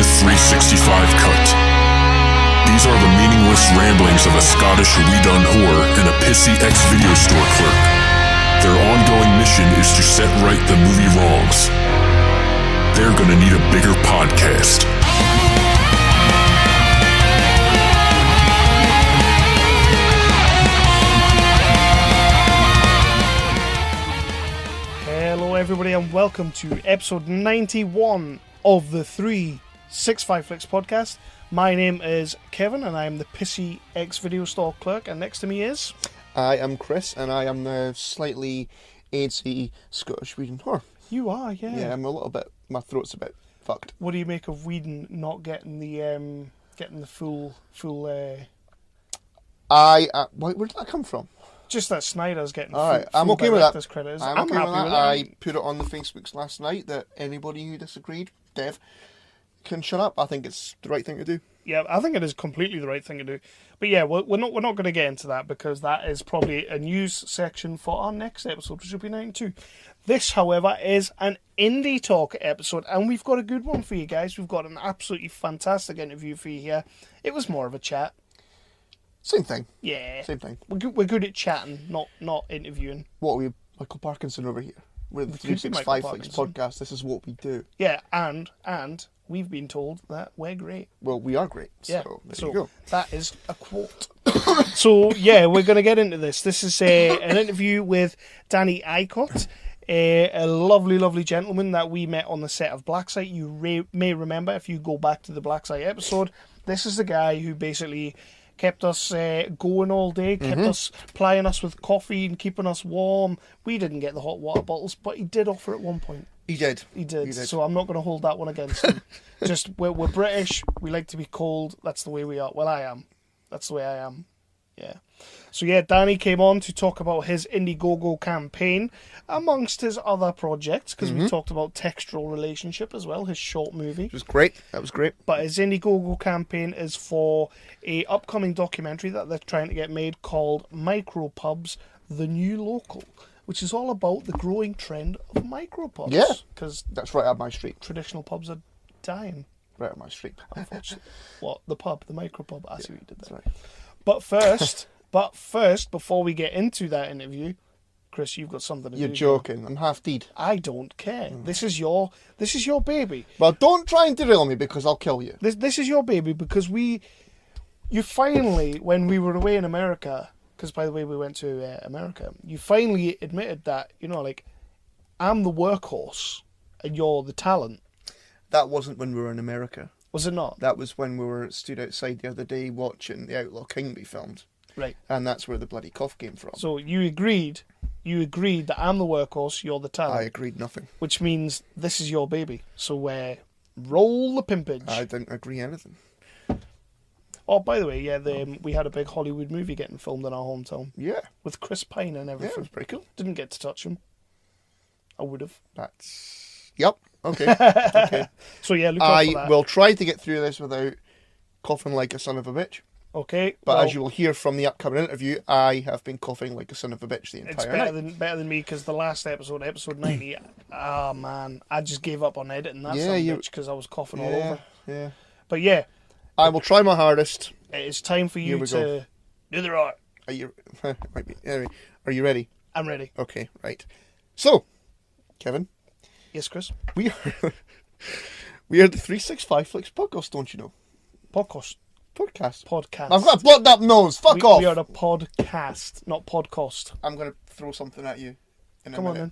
the 365 cut. These are the meaningless ramblings of a Scottish we-done whore and a pissy ex-video store clerk. Their ongoing mission is to set right the movie wrongs. They're gonna need a bigger podcast. Hello everybody and welcome to episode 91 of the 365 Flicks podcast. My name is Kevin and I am the pissy ex-video store clerk, and next to me is... I am Chris and I am the slightly AIDSy Scottish Whedon whore. You are, yeah. Yeah, I'm a little bit, my throat's a bit fucked. What do you make of Whedon not getting the full where did that come from? Just that Snyder's getting Alright, full I'm okay with that. Credit. I'm okay happy with that. with it. I put it on the Facebooks last night that anybody who disagreed, Dev, can shut up. I think it's the right thing to do. Yeah, I think it is completely the right thing to do. But yeah, we're not going to get into that because that is probably a news section for our next episode, which will be 92. This, however, is an indie talk episode, and we've got a good one for you guys. We've got an absolutely fantastic interview for you here. It was more of a chat. Same thing. Yeah. Same thing. We're good at chatting, not interviewing. What are we, Michael Parkinson over here? We're the 365 Flicks podcast. This is what we do. Yeah, and we've been told that we're great. Well, we are great. Yeah, there you go. That is a quote. So, yeah, we're going to get into this. This is an interview with Danny Eycott, a lovely, lovely gentleman that we met on the set of Blacksite. You may remember if you go back to the Blacksite episode. This is the guy who basically kept us going all day, kept us plying us with coffee and keeping us warm. We didn't get the hot water bottles, but he did offer at one point. He did. He did. So I'm not going to hold that one against him. Just, we're British. We like to be cold. That's the way we are. Well, I am. That's the way I am. Yeah. So yeah, Danny came on to talk about his IndieGoGo campaign, amongst his other projects, because we talked about Textual Relationship as well, his short movie. It was great. That was great. But his IndieGoGo campaign is for a upcoming documentary that they're trying to get made called Micropubs, the New Local, which is all about the growing trend of micropubs. Yeah, because that's right up my street. Traditional pubs are dying. Right up my street. Unfortunately. What? The pub? The micropub? I see what you did there. That's right. But first, before we get into that interview, Chris, you've got something to do. You're joking. I'm half deed. I don't care. This is your baby. Well, don't try and derail me because I'll kill you. This is your baby because you finally, when we were away in America, because by the way we went to America, you finally admitted that, I'm the workhorse and you're the talent. That wasn't when we were in America. Was it not? That was when we were stood outside the other day watching The Outlaw King be filmed. Right. And that's where the bloody cough came from. So you agreed that I'm the workhorse, you're the talent. I agreed nothing. Which means this is your baby. So roll the pimpage. I didn't agree anything. Oh, by the way, yeah, we had a big Hollywood movie getting filmed in our hometown. Yeah. With Chris Pine and everything. Yeah, it was pretty cool. Didn't get to touch him. I would have. Yep. Okay. Okay. So yeah, look out for that. I will try to get through this without coughing like a son of a bitch. Okay. But as you will hear from the upcoming interview, I have been coughing like a son of a bitch the entire night. It's better than me, because the last episode 90, man, I just gave up on editing that bitch because I was coughing all over. Yeah. But yeah. I will try my hardest. It's time for you to do the right. Are you might be. Anyway, are you ready? I'm ready. Okay, right. So, Kevin. Yes, Chris. We are the 365 Flicks podcast, don't you know? Podcast. I've got a blocked up nose. Fuck off. We are a podcast, not podcast. I'm going to throw something at you in a Come minute. on, then.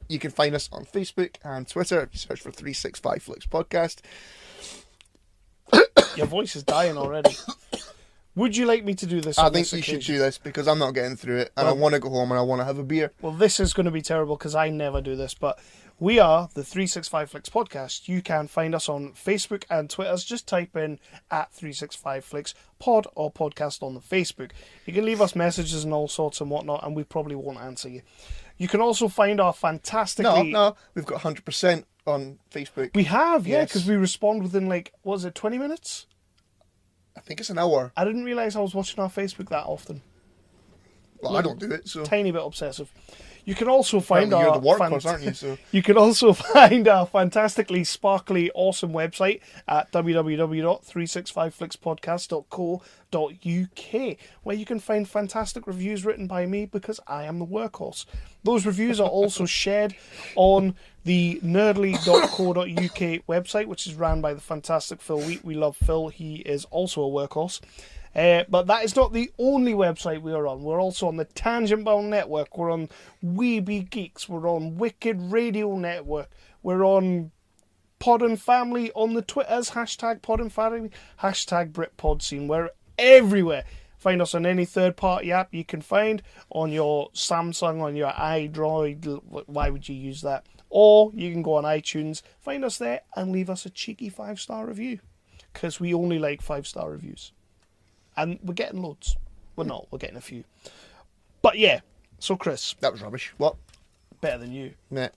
You can find us on Facebook and Twitter if you search for 365 Flicks podcast. Your voice is dying already. Would you like me to do this? I think you should do this because I'm not getting through it, and I want to go home and I want to have a beer. Well, this is going to be terrible because I never do this, but we are the 365 Flicks podcast. You can find us on Facebook and Twitter. Just type in at 365 Flicks pod or podcast on the Facebook. You can leave us messages and all sorts and whatnot, and we probably won't answer you. You can also find our fantastically... No, we've got 100% on Facebook. We have, yeah, because we respond within 20 minutes? I think it's an hour. I didn't realise I was watching our Facebook that often. Well, I don't do it, so... Tiny bit obsessive. You can also find You're our the workhorse, aren't you? So you can also find our fantastically sparkly awesome website at www.365flixpodcast.co.uk, where you can find fantastic reviews written by me because I am the workhorse. Those reviews are also shared on the nerdly.co.uk website, which is ran by the fantastic Phil Wheat. We love Phil. He is also a workhorse. But that is not the only website we are on. We're also on the Tangent Bound Network. We're on Weeby Geeks. We're on Wicked Radio Network. We're on Pod and Family on the Twitters. Hashtag Pod and Family. Hashtag Britpod Scene. We're everywhere. Find us on any third-party app you can find on your Samsung, on your iDroid. Why would you use that? Or you can go on iTunes, find us there, and leave us a cheeky 5-star review. Because we only like 5-star reviews. And we're getting loads. We're not. We're getting a few. But yeah. So, Chris. that was rubbish. What? Better than you. Nah.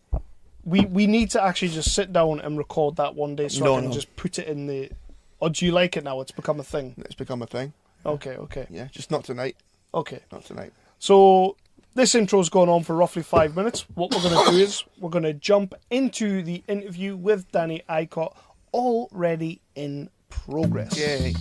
We need to actually just sit down and record that one day so I can just put it in the... Or do you like it now? It's become a thing. It's become a thing. Okay. Yeah, just not tonight. Okay. Not tonight. So, this intro's gone on for roughly 5 minutes. What we're going to do is we're going to jump into the interview with Danny Eycott, already in progress. Yay.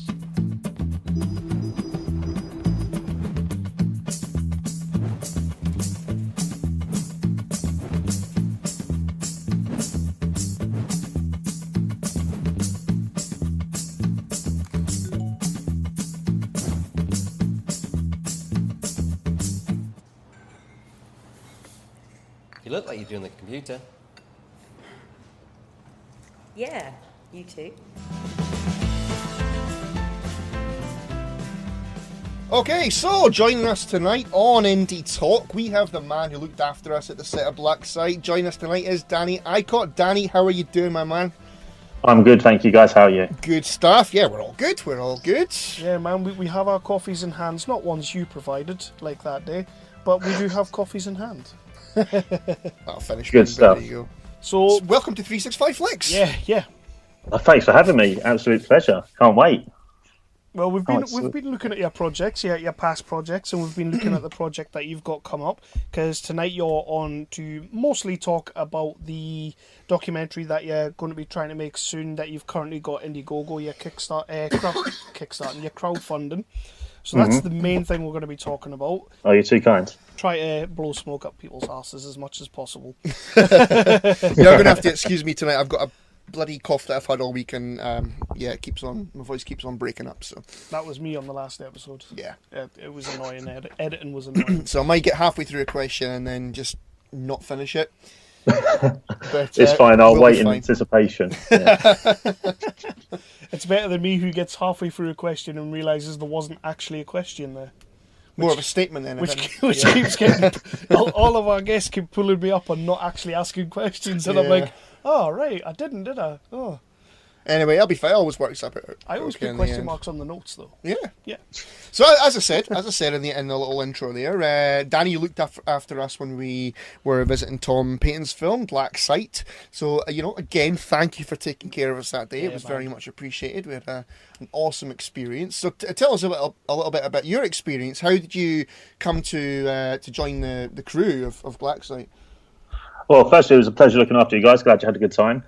You look like you're doing the computer. Yeah, you too. Okay, so joining us tonight on Indie Talk, we have the man who looked after us at the set of Black Site. Joining us tonight is Danny Eycott. Danny, how are you doing, my man? I'm good, thank you guys. How are you? Good stuff. Yeah, we're all good. We're all good. Yeah, man, we have our coffees in hands. Not ones you provided, like that day, but we do have coffees in hand. I'll finish. Good stuff. There you go. So, welcome to 365 Flicks. yeah. Thanks for having me. Absolute pleasure. Can't wait. Well, we've been looking at your projects, your past projects, and we've been looking at the project that you've got come up. Because tonight you're on to mostly talk about the documentary that you're going to be trying to make soon. That you've currently got IndieGoGo, your Kickstarting, your crowdfunding. So that's the main thing we're going to be talking about. Oh, you're too kind. Try to blow smoke up people's asses as much as possible. You're going to have to excuse me tonight. I've got a bloody cough that I've had all week, and it keeps on. My voice keeps on breaking up. So that was me on the last episode. Yeah, it was annoying. Editing was annoying. So I might get halfway through a question and then just not finish it. But, it's fine. I'll we'll wait in anticipation. Yeah. It's better than me who gets halfway through a question and realizes there wasn't actually a question there. More of a statement then. Which keeps getting... all of our guests keep pulling me up on not actually asking questions, and I'm like, oh, right, I didn't, did I? Oh. Anyway, I'll be fine. It always works up. I always put question marks on the notes, though. Yeah. So as I said in the little intro there, Danny, you looked after us when we were visiting Tom Paton's film Black Site. So again, thank you for taking care of us that day. It was very much appreciated. We had an awesome experience. So tell us a little bit about your experience. How did you come to join the crew of Black Site? Well, firstly, it was a pleasure looking after you guys. Glad you had a good time.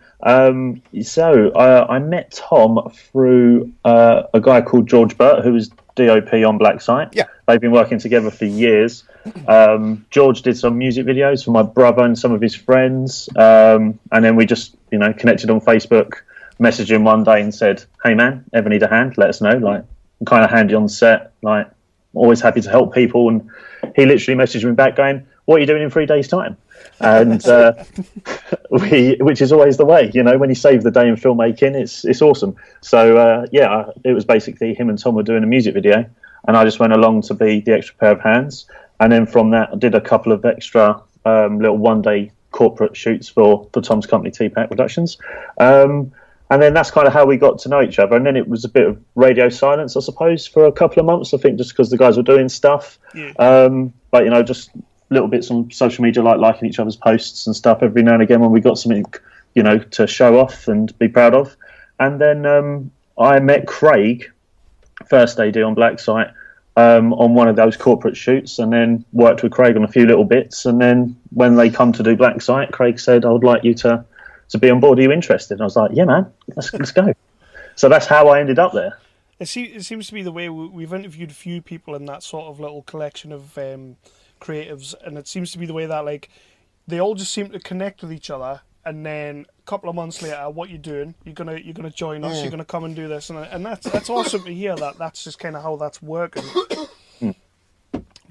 So I met Tom through a guy called George Burt, who was DOP on Black Site. Yeah. They've been working together for years. George did some music videos for my brother and some of his friends. And then we just, connected on Facebook, messaged him one day and said, hey, man, ever need a hand? Let us know. Like, I'm kind of handy on set. Like, always happy to help people. And he literally messaged me back going, what are you doing in 3 days' time? And which is always the way, when you save the day in filmmaking, it's awesome. So it was basically him and Tom were doing a music video, and I just went along to be the extra pair of hands. And then from that, I did a couple of extra little one-day corporate shoots for Tom's company, T-Pack Productions. And then that's kind of how we got to know each other. And then it was a bit of radio silence, I suppose, for a couple of months, I think, just because the guys were doing stuff. Yeah. But, just little bits on social media, like liking each other's posts and stuff every now and again when we got something, to show off and be proud of. And then I met Craig, first AD on Black Site, on one of those corporate shoots, and then worked with Craig on a few little bits. And then when they come to do Black Site, Craig said, "I would like you to be on board. Are you interested?" And I was like, "Yeah, man, let's go." So that's how I ended up there. It seems to be the way we've interviewed a few people in that sort of little collection of creatives, and it seems to be the way that like they all just seem to connect with each other. And then a couple of months later, what you doing? You're gonna join us. You're gonna come and do this, and that's awesome to hear. That's just kind of how that's working.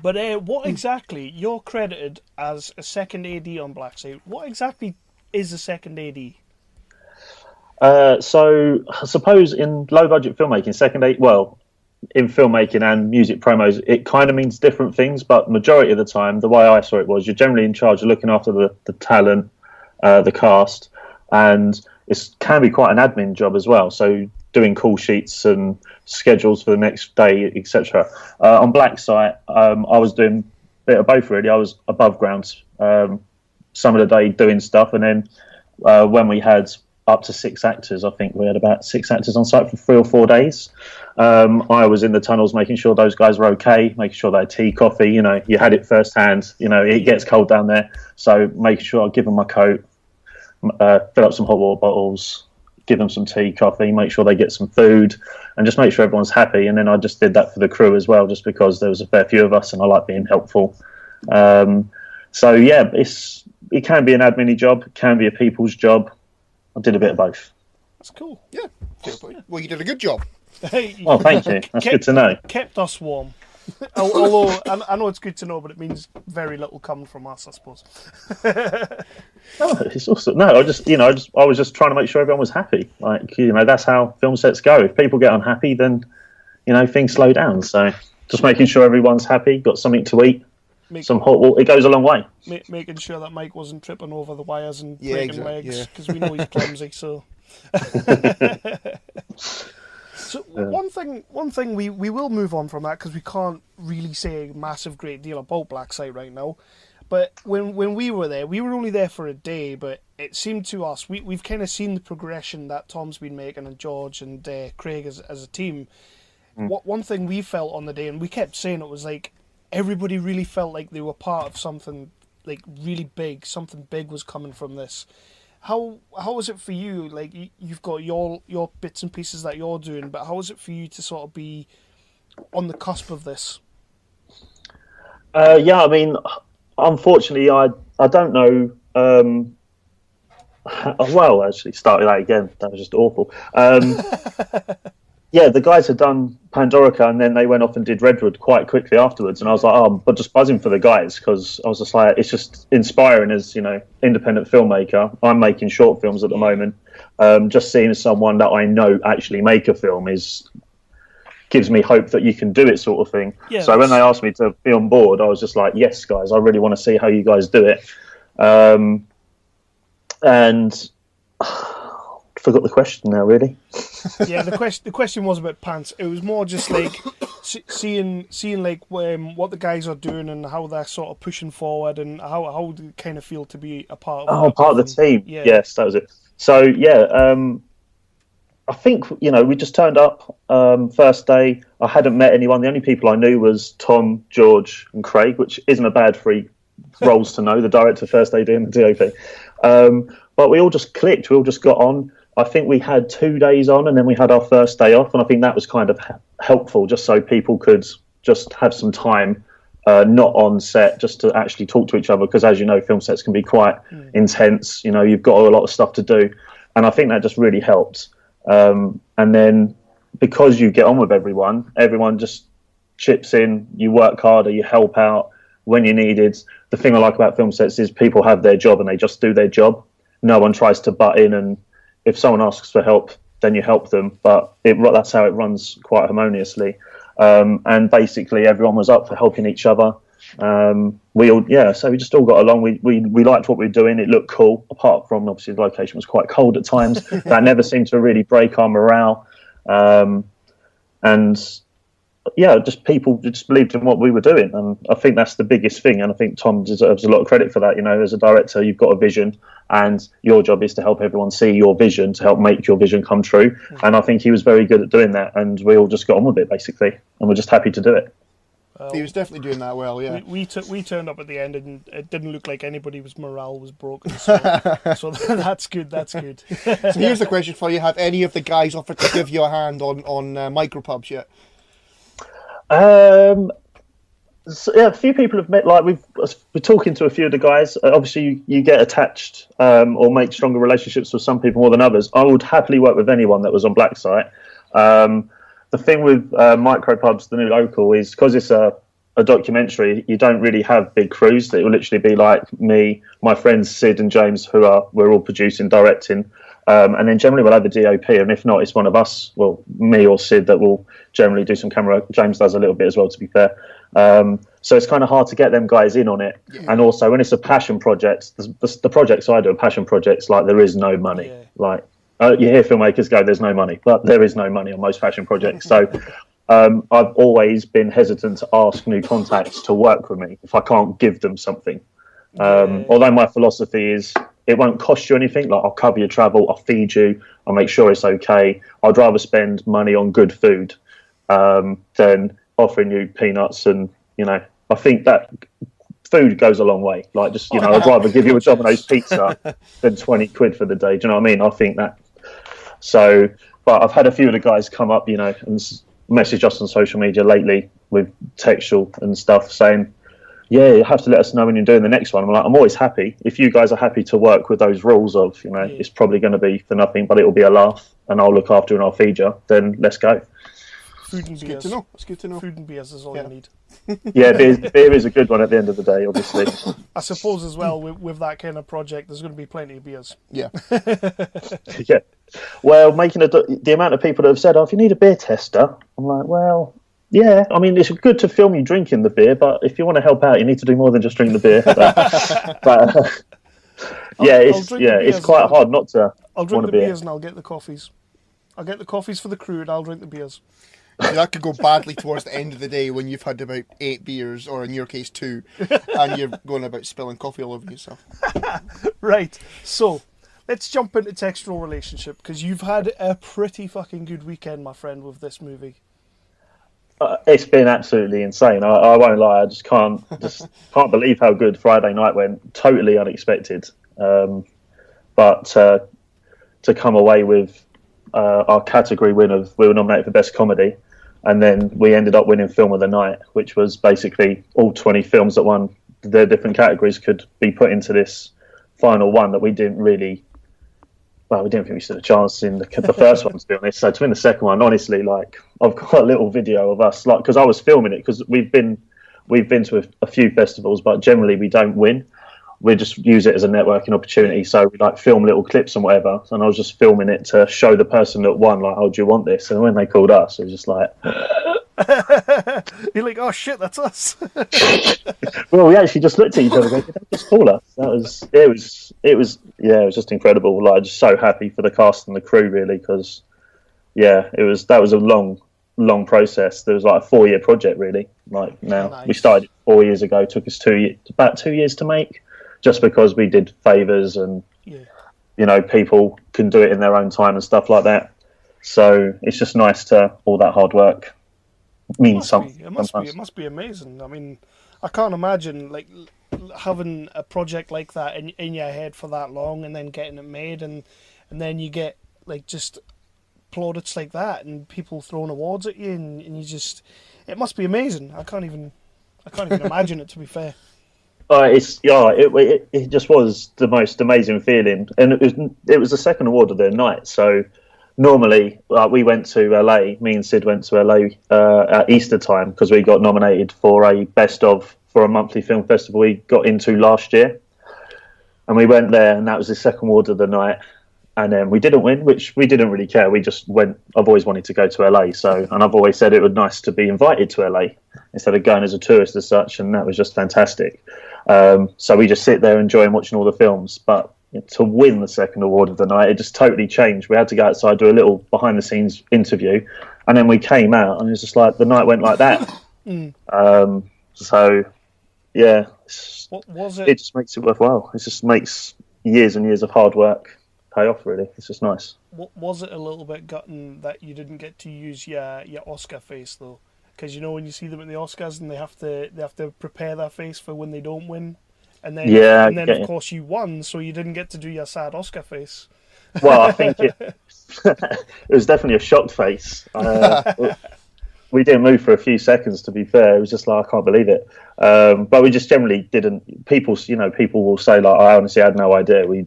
But what exactly you're credited as a second AD on Black Site? What exactly is a second AD? So I suppose in low budget filmmaking, second AD, well, in filmmaking and music promos, it kind of means different things. But majority of the time, the way I saw it was you're generally in charge of looking after the talent. The cast, and it can be quite an admin job as well. So doing call sheets and schedules for the next day, etc. On Black Site, I was doing a bit of both really. I was above ground some of the day doing stuff, and then when we had up to 6 actors, I think we had about 6 actors on site for 3 or 4 days. I was in the tunnels making sure those guys were okay, making sure they had tea, coffee. You know, you had it firsthand. You know, it gets cold down there, so making sure I give them my coat, fill up some hot water bottles, give them some tea, coffee, make sure they get some food, and just make sure everyone's happy. And then I just did that for the crew as well, just because there was a fair few of us, and I like being helpful. So yeah, it can be an admin job, it can be a people's job. I did a bit of both. That's cool. Yeah. Well, you did a good job. Well, thank you. That's good to know. Kept us warm. Although I know it's good to know, but it means very little coming from us, I suppose. No, it's also no. I was just trying to make sure everyone was happy. Like, you know, that's how film sets go. If people get unhappy, then you know things slow down. So just making sure everyone's happy, got something to eat, some hot water. It goes a long way. Making sure that Mike wasn't tripping over the wires and breaking legs, because we know he's clumsy. So. So one thing we will move on from that, because we can't really say a massive great deal about Black Site right now. But when we were there, we were only there for a day, but it seemed to us, we've kind of seen the progression that Tom's been making, and George and Craig as a team. One thing we felt on the day, and we kept saying it, was like everybody really felt like they were part of something like really big. Something big was coming from this. How was it for you? Like, you've got your bits and pieces that you're doing, but how was it for you to sort of be on the cusp of this? Yeah, I mean, unfortunately, I don't know. Well, actually, starting that again. That was just awful. Yeah, the guys had done Pandorica, and then they went off and did Redwood quite quickly afterwards. And I was like, oh, I'm just buzzing for the guys, because I was just like, it's just inspiring as, you know, independent filmmaker. I'm making short films at the moment. Just seeing someone that I know actually make a film gives me hope that you can do it, sort of thing. Yeah, so when they asked me to be on board, I was just like, yes, guys, I really want to see how you guys do it. And forgot the question now, really. Yeah, the question was about pants. It was more just like seeing like what the guys are doing and how they're sort of pushing forward, and how do you kind of feel to be a part of part of the team. Yeah. Yes, that was it. So yeah, I think, you know, we just turned up first day. I hadn't met anyone. The only people I knew was Tom, George, and Craig, which isn't a bad 3 roles to know: the director, first AD, and the DOP. But we all just clicked. We all just got on. I think we had 2 days on, and then we had our first day off, and I think that was kind of helpful, just so people could just have some time, not on set, just to actually talk to each other, because as you know, film sets can be quite intense. You know, you've got a lot of stuff to do, and I think that just really helped. And then because you get on with everyone just chips in, you work harder, you help out when you're needed. The thing I like about film sets is people have their job and they just do their job. No one tries to butt in, and if someone asks for help, then you help them. But that's how it runs quite harmoniously. And basically everyone was up for helping each other. So we just all got along. We liked what we were doing. It looked cool, apart from obviously the location was quite cold at times. That never seemed to really break our morale. And yeah, just people just believed in what we were doing, and I think that's the biggest thing. And I think Tom deserves a lot of credit for that. You know, as a director, you've got a vision, and your job is to help everyone see your vision, to help make your vision come true. And I think he was very good at doing that, and we all just got on with it basically, and we're just happy to do it. He was definitely doing that well, yeah. We turned up at the end and it didn't look like anybody's morale was broken. So, so that's good. That's good. So here's the question for you: have any of the guys offered to give you a hand on Micropubs yet? So, yeah, a few people have met. Like we're talking to a few of the guys. Obviously, you get attached or make stronger relationships with some people more than others. I would happily work with anyone that was on Black Site. The thing with Micropubs, the new local, is because it's a documentary. You don't really have big crews. It will literally be like me, my friends Sid and James, we're all producing, directing, and then generally we'll have a DOP. And if not, it's one of us, well, me or Sid, that will generally do some camera. James does a little bit as well, to be fair. So it's kind of hard to get them guys in on it. Yeah. And also, when it's a passion project, the projects I do are passion projects. Like there is no money. Yeah. Like you hear filmmakers go, "There's no money," but there is no money on most passion projects. So I've always been hesitant to ask new contacts to work with me if I can't give them something. Although my philosophy is, it won't cost you anything. Like I'll cover your travel, I'll feed you, I'll make sure it's okay. I'd rather spend money on good food than offering you peanuts. And I think that food goes a long way. Like just I'd rather give you a Domino's pizza than 20 quid for the day. Do you know what I mean? I think that. So, but I've had a few of the guys come up, and message us on social media lately with Textual and stuff saying, yeah, you have to let us know when you're doing the next one. I'm like, I'm always happy. If you guys are happy to work with those rules of, it's probably going to be for nothing, but it'll be a laugh and I'll look after and I'll feed you, then let's go. Food and beers. Good to know. It's good to know. Food and beers is all you need. Yeah, beer is a good one at the end of the day, obviously. I suppose as well, with that kind of project, there's going to be plenty of beers. Yeah. Yeah. Well, the amount of people that have said, "Oh, if you need a beer tester," I'm like, well, yeah. I mean, it's good to film you drinking the beer, but if you want to help out, you need to do more than just drink the beer. It's quite hard not to. I'll drink the beers and I'll get the coffees. I'll get the coffees for the crew and I'll drink the beers. That could go badly towards the end of the day when you've had about 8 beers, or in your case 2, and you're going about spilling coffee all over yourself. Right, so let's jump into Textual Relationship, because you've had a pretty fucking good weekend, my friend, with this movie. It's been absolutely insane. I won't lie. I just can't believe how good Friday night went. Totally unexpected, but to come away with our category win of, we were nominated for Best Comedy, and then we ended up winning Film of the Night, which was basically all 20 films that won their different categories could be put into this final one that we didn't think we stood a chance in the first one, to be honest. So to win the second one, honestly, like I've got a little video of us, like, because I was filming it, because we've been to a few festivals, but generally we don't win. We just use it as a networking opportunity. So we like film little clips and whatever. And I was just filming it to show the person that won, like, "Oh, do you want this?" And when they called us, it was just like, you're like, "Oh shit, that's us." Well, we actually just looked at each other and go, "Did they just call us?" It was just incredible. Like, just so happy for the cast and the crew, really, because that was a long process. There was like a 4-year project, really. Like now, nice. We started 4 years ago. Took us about 2 years to make. Just because we did favours and, people can do it in their own time and stuff like that. So it's just nice to, all that hard work means something. It must be amazing. I mean, I can't imagine like having a project like that in your head for that long and then getting it made and then you get like just plaudits like that and people throwing awards at you and you just, it must be amazing. I can't even imagine it, to be fair. It just was the most amazing feeling, and it was the second award of the night. So normally, we went to LA. Me and Sid went to LA at Easter time because we got nominated for a best of for a monthly film festival we got into last year, and we went there, and that was the second award of the night. And then we didn't win, which we didn't really care. We just went. I've always wanted to go to LA, and I've always said it would be nice to be invited to LA instead of going as a tourist as such, and that was just fantastic. So we just sit there enjoying watching all the films. But to win the second award of the night, it just totally changed. We had to go outside, do a little behind-the-scenes interview, and then we came out, and it was just like the night went like that. So, yeah, what was it? It just makes it worthwhile. It just makes years and years of hard work pay off, really. It's just nice. Was it a little bit gutting that you didn't get to use your Oscar face, though? because you know when you see them at the Oscars and they have to prepare their face for when they don't win, and then of course you won, so you didn't get to do your sad Oscar face. Well, I think it was definitely a shocked face. We didn't move for a few seconds, to be fair. It was just like, I can't believe it. But we just generally didn't. People will say, like, I honestly had no idea. We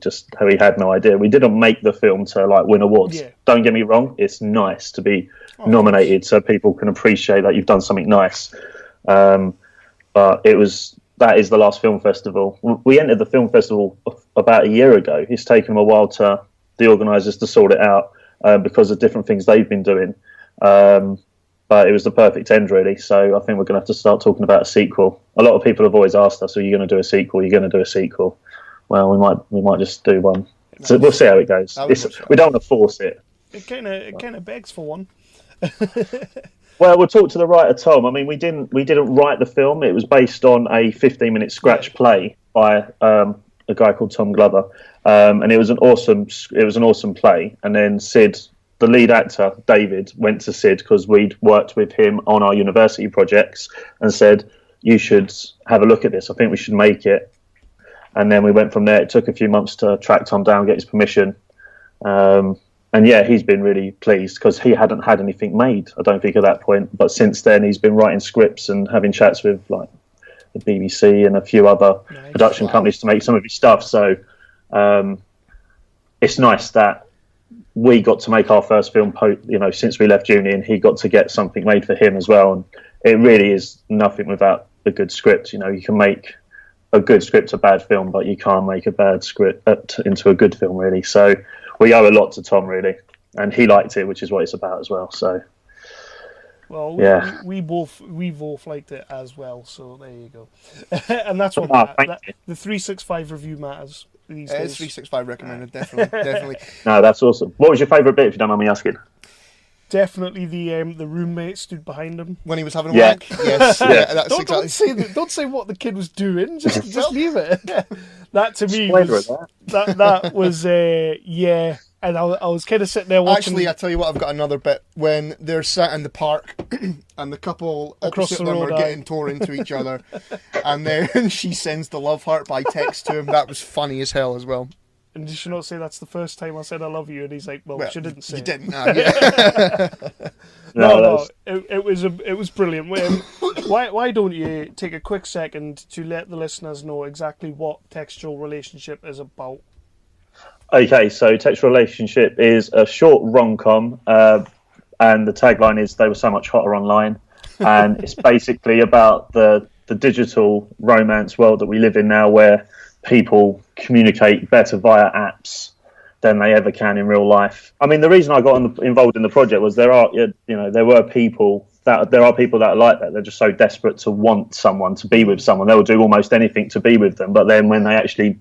had no idea. We didn't make the film to, like, win awards. Yeah. Don't get me wrong. It's nice to be nominated so people can appreciate that you've done something nice. But that is the last film festival. We entered the film festival about a year ago. It's taken them a while to the organisers to sort it out because of different things they've been doing. But it was the perfect end, really. So I think we're going to have to start talking about a sequel. A lot of people have always asked us, "Are you going to do a sequel? Are you going to do a sequel?" Well, we might just do one. So we'll see how it goes. We don't want to force it. It kind of begs for one. Well, we'll talk to the writer Tom. I mean, we didn't write the film. It was based on a 15-minute scratch play by a guy called Tom Glover, and it was an awesome play. And then Sid, the lead actor, David, went to Sid because we'd worked with him on our university projects and said, you should have a look at this. I think we should make it. And then we went from there. It took a few months to track Tom down, get his permission. And yeah, he's been really pleased because he hadn't had anything made, I don't think, at that point. But since then, he's been writing scripts and having chats with like the BBC and a few other production companies to make some of his stuff. So it's nice that we got to make our first film, since we left uni, and he got to get something made for him as well. And it really is nothing without a good script. You can make a good script a bad film, but you can't make a bad script into a good film, really. So we owe a lot to Tom, really, and he liked it, which is what it's about as well. So, well, yeah, we both liked it as well. So there you go, and that's what the 365 review matters. These days. 365 recommended, definitely. No, that's awesome. What was your favourite bit, if you don't mind me asking? Definitely the roommate stood behind him when he was having a wank. Yes, yeah, that's don't say what the kid was doing. Just leave it. That to me that was yeah. And I was kind of sitting there watching. Actually, I tell you what, I've got another bit when they're sat in the park and the couple across the road are getting tore into each other, and then she sends the love heart by text to him. That was funny as hell as well. And did she not say that's the first time I said I love you? And he's like, well she didn't say. You didn't. Yeah. No. It was brilliant. Why don't you take a quick second to let the listeners know exactly what Textual Relationship is about? Okay, so Textual Relationship is a short rom-com, and the tagline is "They were so much hotter online," and it's basically about the digital romance world that we live in now, where people communicate better via apps than they ever can in real life. I mean, the reason I got involved in the project was there are people that are like that. They're just so desperate to want someone, to be with someone. They'll do almost anything to be with them, but then when they actually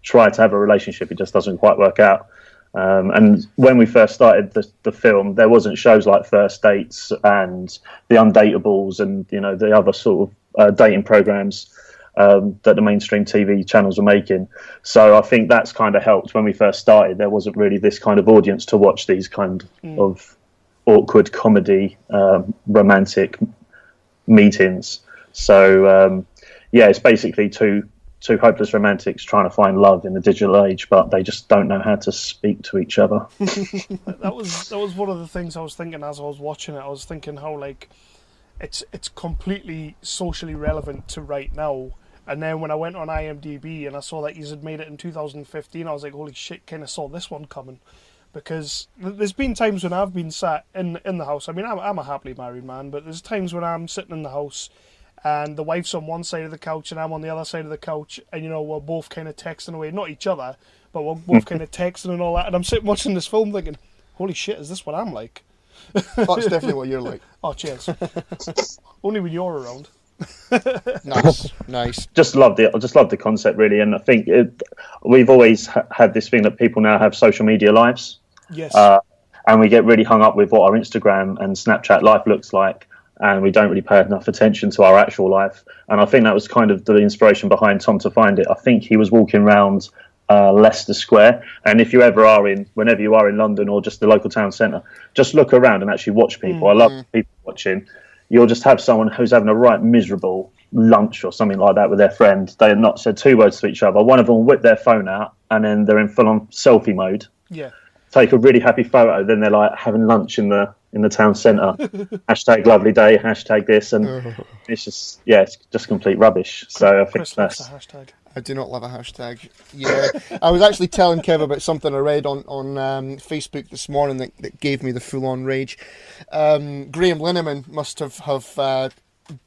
try to have a relationship, it just doesn't quite work out. And when we first started the film, there wasn't shows like First Dates and The Undateables and the other sort of dating programs that the mainstream TV channels were making. So I think that's kind of helped. When we first started, there wasn't really this kind of audience to watch these kind of awkward comedy romantic meetings. So it's basically two hopeless romantics trying to find love in the digital age, but they just don't know how to speak to each other. That was one of the things I was thinking as I was watching it. I was thinking how it's completely socially relevant to right now. And then when I went on IMDb and I saw that you had made it in 2015, I was like, holy shit, kind of saw this one coming. Because there's been times when I've been sat in the house. I mean, I'm a happily married man, but there's times when I'm sitting in the house and the wife's on one side of the couch and I'm on the other side of the couch, and we're both kind of texting away, not each other, but we're both kind of texting and all that, and I'm sitting watching this film thinking, holy shit, is this what I'm like? That's definitely what you're like. Oh, cheers. Only when you're around. Nice. Just loved the concept, really, and I think we've always had this thing that people now have social media lives. Yes. And we get really hung up with what our Instagram and Snapchat life looks like, and we don't really pay enough attention to our actual life. And I think that was kind of the inspiration behind Tom to Find It. I think he was walking around Leicester Square, and if you ever are whenever you are in London or just the local town centre, just look around and actually watch people. I love people watching. you'll just have someone who's having a right miserable lunch or something like that with their friend. They have not said 2 words to each other. One of them will whip their phone out, and then they're in full-on selfie mode. Yeah. Take a really happy photo. Then they're like having lunch in the town centre. Hashtag lovely day. Hashtag this, and it's just complete rubbish. So I think Chris loves that's. the hashtag. I do not love a hashtag. Yeah, I was actually telling Kev about something I read on Facebook this morning that gave me the full-on rage. Graham Lineman must have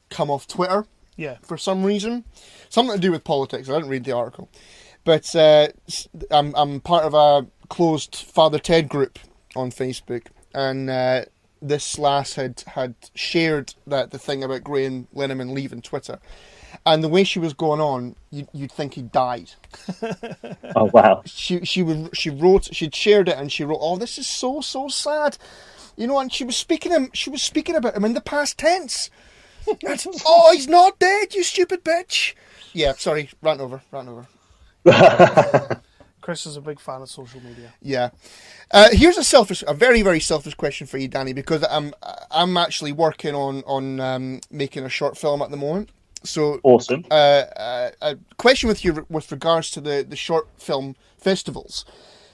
come off Twitter. Yeah. For some reason, something to do with politics. I didn't read the article, but I'm part of a closed Father Ted group on Facebook, and this lass had shared the thing about Graham Lineman leaving Twitter. And the way she was going on, you'd think he died. Oh wow! She'd shared it and she wrote, "Oh, this is so sad," And she was speaking about him in the past tense. Oh, he's not dead, you stupid bitch. Yeah, sorry, rant over. Chris is a big fan of social media. Yeah. Here's a very, very selfish question for you, Danny, because I'm actually working on making a short film at the moment. So awesome. A question with regards to the short film festivals.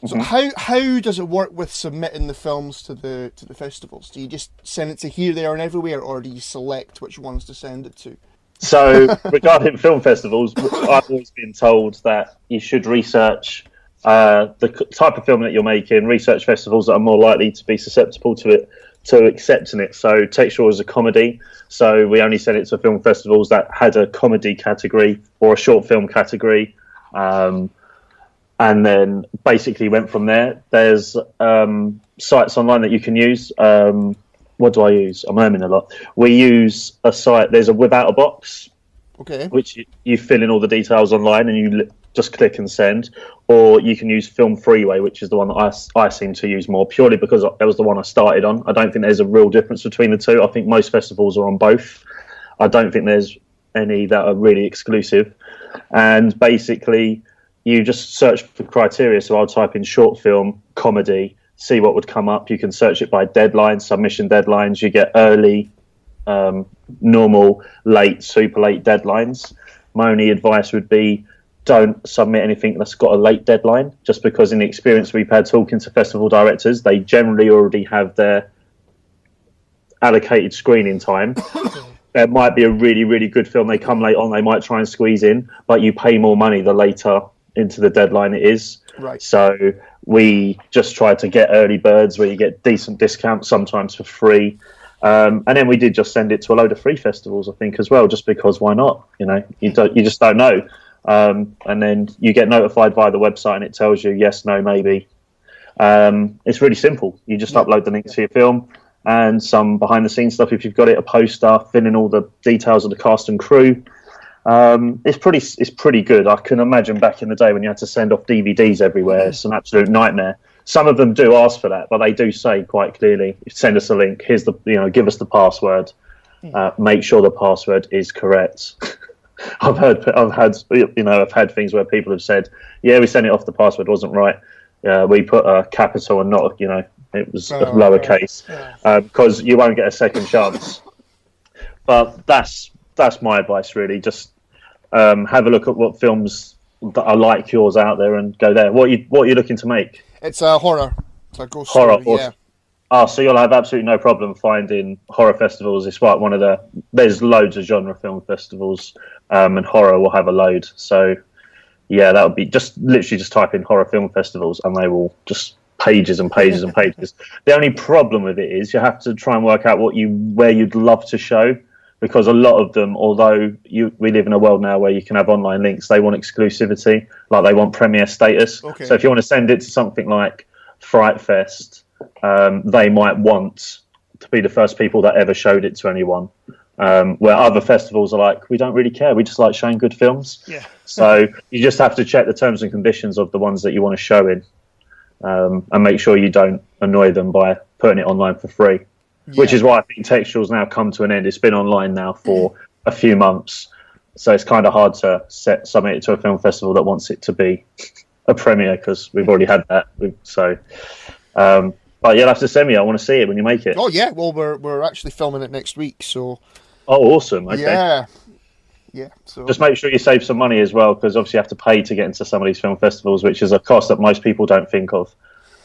So how does it work with submitting the films to the festivals? Do you just send it to here, there, and everywhere, or do you select which ones to send it to? So regarding film festivals, I've always been told that you should research the type of film that you're making, research festivals that are more likely to be susceptible to accepting it. So Textual is a comedy, so we only sent it to film festivals that had a comedy category or a short film category, and then basically went from there. There's sites online that you can use. What do I use? I'm learning a lot. We use a site, there's a Without a Box, okay, which you fill in all the details online and you just click and send, or you can use Film Freeway, which is the one that I seem to use more, purely because that was the one I started on. I don't think there's a real difference between the two. I think most festivals are on both. I don't think there's any that are really exclusive. And basically, you just search for criteria. So I'll type in short film, comedy, see what would come up. You can search it by deadlines, submission deadlines. You get early, normal, late, super late deadlines. My only advice would be don't submit anything that's got a late deadline, just because in the experience we've had talking to festival directors, they generally already have their allocated screening time. There might be a really, really good film. They come late on, they might try and squeeze in, but you pay more money the later into the deadline it is. Right. So we just try to get early birds where you get decent discounts, sometimes for free. And then we did just send it to a load of free festivals, I think, as well, just because why not? You just don't know. And then you get notified via the website and it tells you yes, no, maybe. It's really simple. You just upload the link to your film and some behind the scenes stuff if you've got it, a poster, fill in all the details of the cast and crew. It's pretty good. I can imagine back in the day when you had to send off DVDs everywhere. It's an absolute nightmare. Some of them do ask for that, but they do say quite clearly, send us a link, here's give us the password, make sure the password is correct. I've had things where people have said, yeah, we sent it off, the password wasn't right. We put a capital and not, it was lowercase, because you won't get a second chance. But that's my advice, really. Just have a look at what films that are like yours out there and go there. What are you looking to make? It's a horror. It's a ghost horror, story, yeah. Oh, so you'll have absolutely no problem finding horror festivals. It's like there's loads of genre film festivals, and horror will have a load. So, yeah, that would be literally just type in horror film festivals and they will just pages and pages and pages. The only problem with it is you have to try and work out where you'd love to show, because a lot of them, although we live in a world now where you can have online links, they want exclusivity, like they want premiere status. Okay. So if you want to send it to something like Fright Fest, they might want to be the first people that ever showed it to anyone, where other festivals are like, we don't really care, we just like showing good films. Yeah. So you just have to check the terms and conditions of the ones that you want to show in, and make sure you don't annoy them by putting it online for free. Yeah. Which is why I think Textual's now come to an end. It's been online now for a few months, so it's kind of hard to submit it to a film festival that wants it to be a premiere, because we've already had that. But you'll have to send me. I want to see it when you make it. Oh yeah, well we're actually filming it next week, so. Oh, awesome! Okay. Yeah. So just make sure you save some money as well, because obviously you have to pay to get into some of these film festivals, which is a cost that most people don't think of.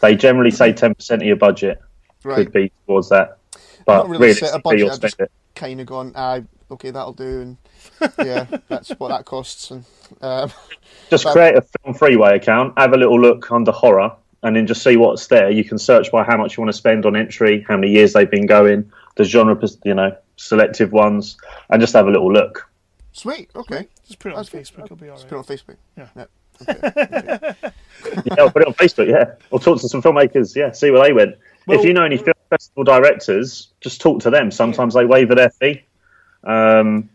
They generally say 10% of your budget could be towards that, but not really set a budget. you'll I've spend just it. kind of gone, okay, that'll do, and yeah, that's what that costs. And just create a Film Freeway account, have a little look under horror, and then just see what's there. You can search by how much you want to spend on entry, how many years they've been going, the genre, selective ones, and just have a little look. Sweet. Okay. Just put it on Facebook. It'll be all right. Just put it on Facebook. Yeah. Okay. Yeah, I'll put it on Facebook. Yeah, or talk to some filmmakers. Yeah, see where they went. Well, if you know any film festival directors, just talk to them. Sometimes they waiver their fee. Not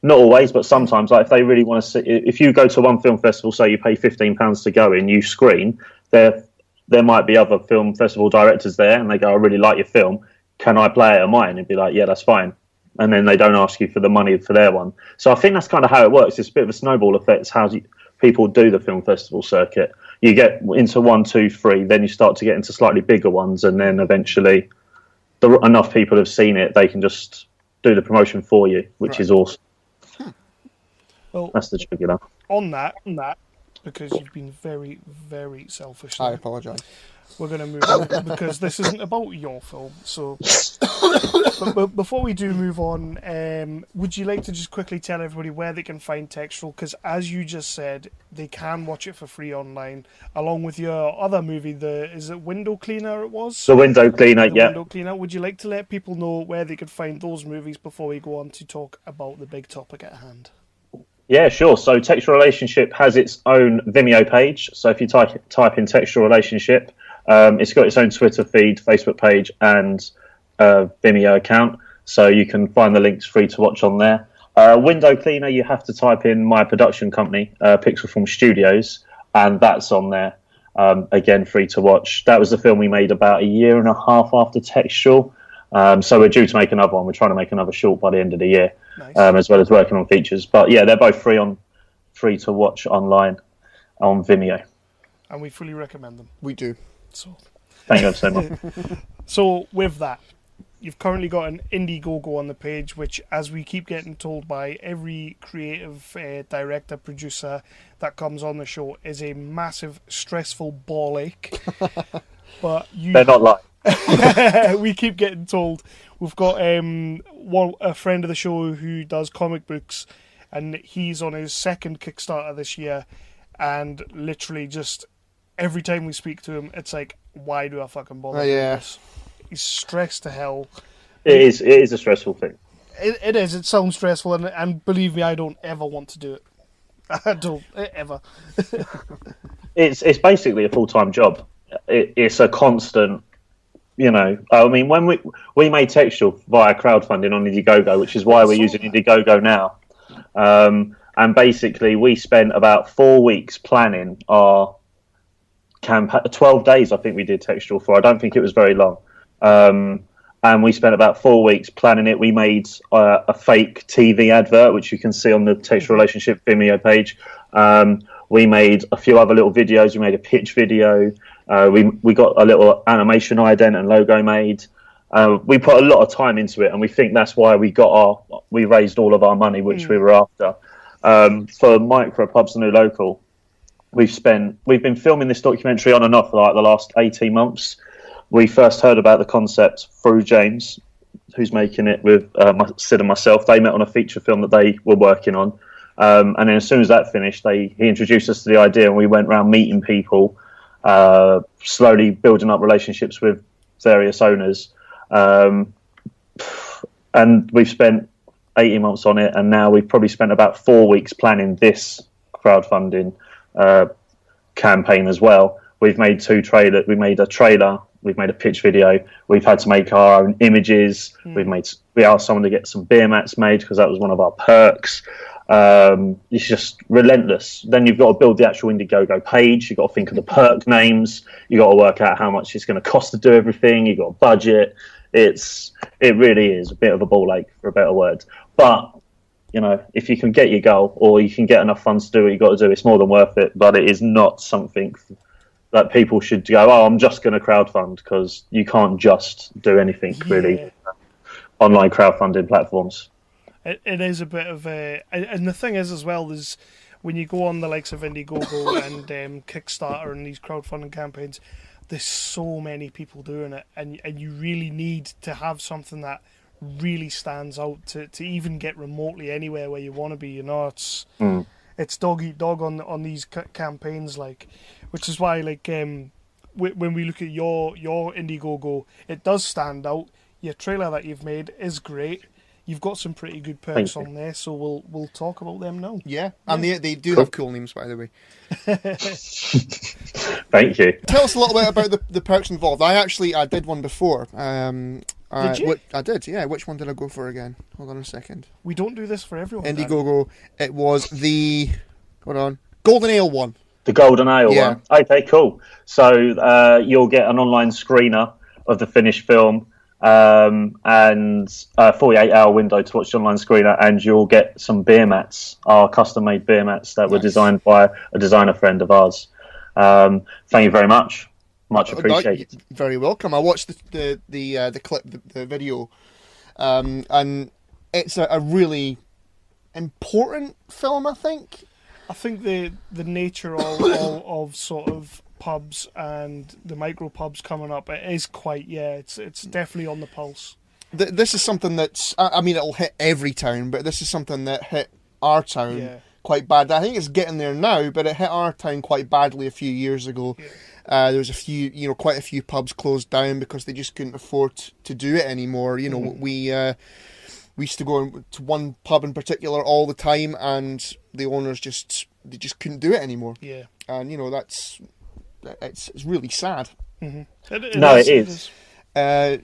always, but sometimes. Like if they really want to see, if you go to one film festival, say you pay £15 to go in, you screen. There might be other film festival directors there, and they go, "I really like your film. Can I play it at mine?" And be like, "Yeah, that's fine." And then they don't ask you for the money for their one. So I think that's kind of how it works. It's a bit of a snowball effect. It's how people do the film festival circuit. You get into 1, 2, 3, then you start to get into slightly bigger ones, and then eventually enough people have seen it, they can just do the promotion for you, which is awesome. Well, that's the jugular. On that, because you've been very, very selfish. I apologise. We're going to move on because this isn't about your film. So, but before we do move on, would you like to just quickly tell everybody where they can find Textual? Because as you just said, they can watch it for free online, along with your other movie. Is it Window Cleaner? It was the Window Cleaner. Window Cleaner. Would you like to let people know where they could find those movies before we go on to talk about the big topic at hand? Yeah, sure. So Textual Relationship has its own Vimeo page. So if you type in Textual Relationship, it's got its own Twitter feed, Facebook page, and Vimeo account. So you can find the links free to watch on there. Window Cleaner, you have to type in my production company, Pixelform Studios, and that's on there. Again, free to watch. That was the film we made about a year and a half after Textual. So we're due to make another one. We're trying to make another short by the end of the year, nice. As well as working on features. But yeah, they're both free to watch online on Vimeo. And we fully recommend them. We do. So, thank you so much. So with that, you've currently got an IndieGoGo on the page, which, as we keep getting told by every creative director, producer that comes on the show, is a massive, stressful ball ache. But they're not lying. We keep getting told. We've got a friend of the show who does comic books, and he's on his second Kickstarter this year, and literally just every time we speak to him, it's like, why do I fucking bother? Yes. He's stressed to hell. It is a stressful thing. It is. It sounds stressful, and believe me, I don't ever want to do it. I don't ever. It's basically a full-time job. It's a constant. I mean, when we made Textual via crowdfunding on IndieGoGo, which is why we're using IndieGoGo now. And basically, we spent about 4 weeks planning our campaign. 12 days, I think we did Textual for. I don't think it was very long. And we spent about 4 weeks planning it. We made a fake TV advert, which you can see on the Textual Relationship Vimeo page. We made a few other little videos. We made a pitch video. We got a little animation ident and logo made. We put a lot of time into it, and we think that's why we raised all of our money, which we were after. For Micropubs, the new local, we've been filming this documentary on and off for like the last 18 months. We first heard about the concept through James, who's making it with Sid and myself. They met on a feature film that they were working on. And then as soon as that finished, he introduced us to the idea, and we went around meeting people, slowly building up relationships with various owners. And we've spent 18 months on it, and now we've probably spent about 4 weeks planning this crowdfunding campaign as well. We've made we made a trailer, we've made a pitch video, we've had to make our own images, we asked someone to get some beer mats made because that was one of our perks. It's just relentless. Then you've got to build the actual IndieGoGo page, you've got to think of the perk names, you've got to work out how much it's going to cost to do everything, you've got a budget. It really is a bit of a ball ache, for a better word. But if you can get your goal, or you can get enough funds to do what you've got to do, it's more than worth it. But it is not something that people should go, oh, I'm just going to crowdfund, because you can't just do anything really. Online crowdfunding platforms. It is a bit of a, and the thing is as well is when you go on the likes of IndieGoGo and Kickstarter and these crowdfunding campaigns, there's so many people doing it, and you really need to have something that really stands out to even get remotely anywhere where you want to be. You know, it's dog eat dog on these campaigns, like, which is why like when we look at your IndieGoGo, it does stand out. Your trailer that you've made is great. You've got some pretty good perks on there, so we'll talk about them now. Yeah, and they do have cool names, by the way. Thank you. Tell us a little bit about the perks involved. I did one before. Did you? I did, yeah. Which one did I go for again? Hold on a second. We don't do this for everyone. IndieGoGo. It was the Golden Ale one. The Golden Ale one. Okay, cool. So you'll get an online screener of the finished film, and a 48-hour window to watch the online screener, and you'll get some beer mats, our custom-made beer mats that were designed by a designer friend of ours. Thank you very much. Much appreciated. Very welcome. I watched the clip, the video, and it's a really important film, I think. I think the nature of sort of pubs and the micropubs coming up, it is quite, it's definitely on the pulse. This is something that's, I mean, it'll hit every town, but this is something that hit our town quite bad. I think it's getting there now, but it hit our town quite badly a few years ago. There was quite a few pubs closed down because they just couldn't afford to do it anymore. You know, we used to go to one pub in particular all the time, and the owners just couldn't do it anymore. Yeah, and it's really sad. It is. I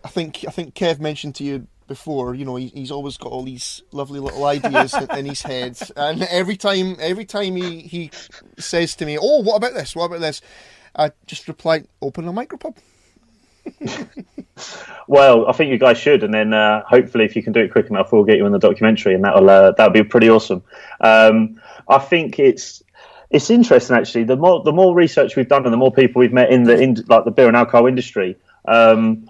think Kev mentioned to you before. You know, he's always got all these lovely little ideas in his head, and every time he says to me, "Oh, what about this? What about this?" I just reply, "Open a micropub." Well, I think you guys should, and then hopefully, if you can do it quick enough, we'll get you in the documentary, and that'll be pretty awesome. I think it's interesting actually. The more research we've done, and the more people we've met in the beer and alcohol industry, they've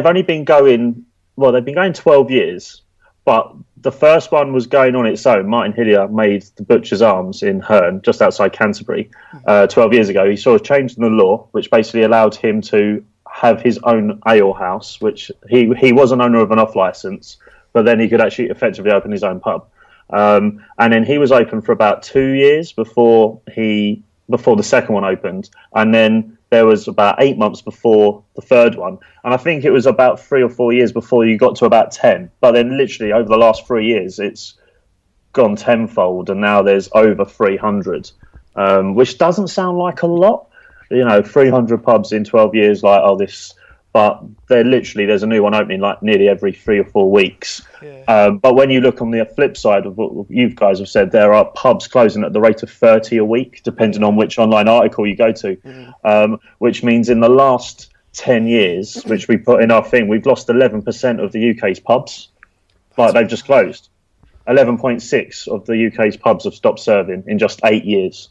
only been going. Well, they've been going 12 years, but the first one was going on its own. Martin Hillier made the Butcher's Arms in Herne, just outside Canterbury, 12 years ago. He saw a change in the law, which basically allowed him to have his own ale house, which he was an owner of an off licence, but then he could actually effectively open his own pub. And then he was open for about 2 years before the second one opened, and then there was about 8 months before the third one, and I think it was about 3 or 4 years before you got to about 10. But then literally over the last 3 years, it's gone tenfold, and now there's over 300, which doesn't sound like a lot. 300 pubs in 12 years, like, oh, this... But there's a new one opening like nearly every 3 or 4 weeks. Yeah. But when you look on the flip side of what you guys have said, there are pubs closing at the rate of 30 a week, depending on which online article you go to, which means in the last 10 years, which we put in our thing, we've lost 11% of the UK's pubs. Like, they've just closed. 11.6 of the UK's pubs have stopped serving in just 8 years.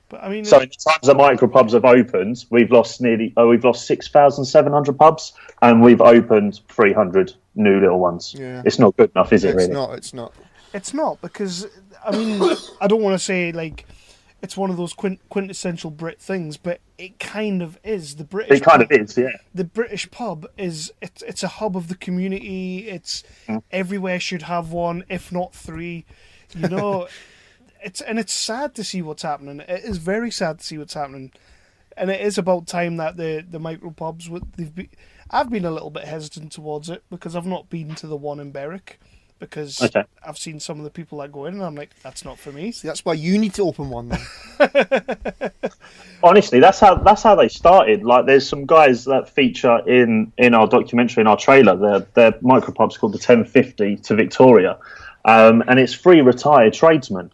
But, I mean, so in the times that micropubs have opened, we've lost 6,700 pubs, and we've opened 300 new little ones. Yeah. It's not good enough, is it? Really? It's not. It's not, because I mean, I don't want to say like it's one of those quintessential Brit things, but it kind of is. The British. It kind of is, yeah. The British pub it's a hub of the community. It's everywhere should have one, if not 3. You know. It's sad to see what's happening. It is very sad to see what's happening, and it is about time that the micropubs I've been a little bit hesitant towards it because I've not been to the one in Berwick, because I've seen some of the people that go in, and I'm like, that's not for me. See, that's why you need to open one then. Honestly, that's how they started. Like, there's some guys that feature in our documentary, in our trailer. They're micropubs called the 1050 to Victoria, and it's 3 retired tradesmen.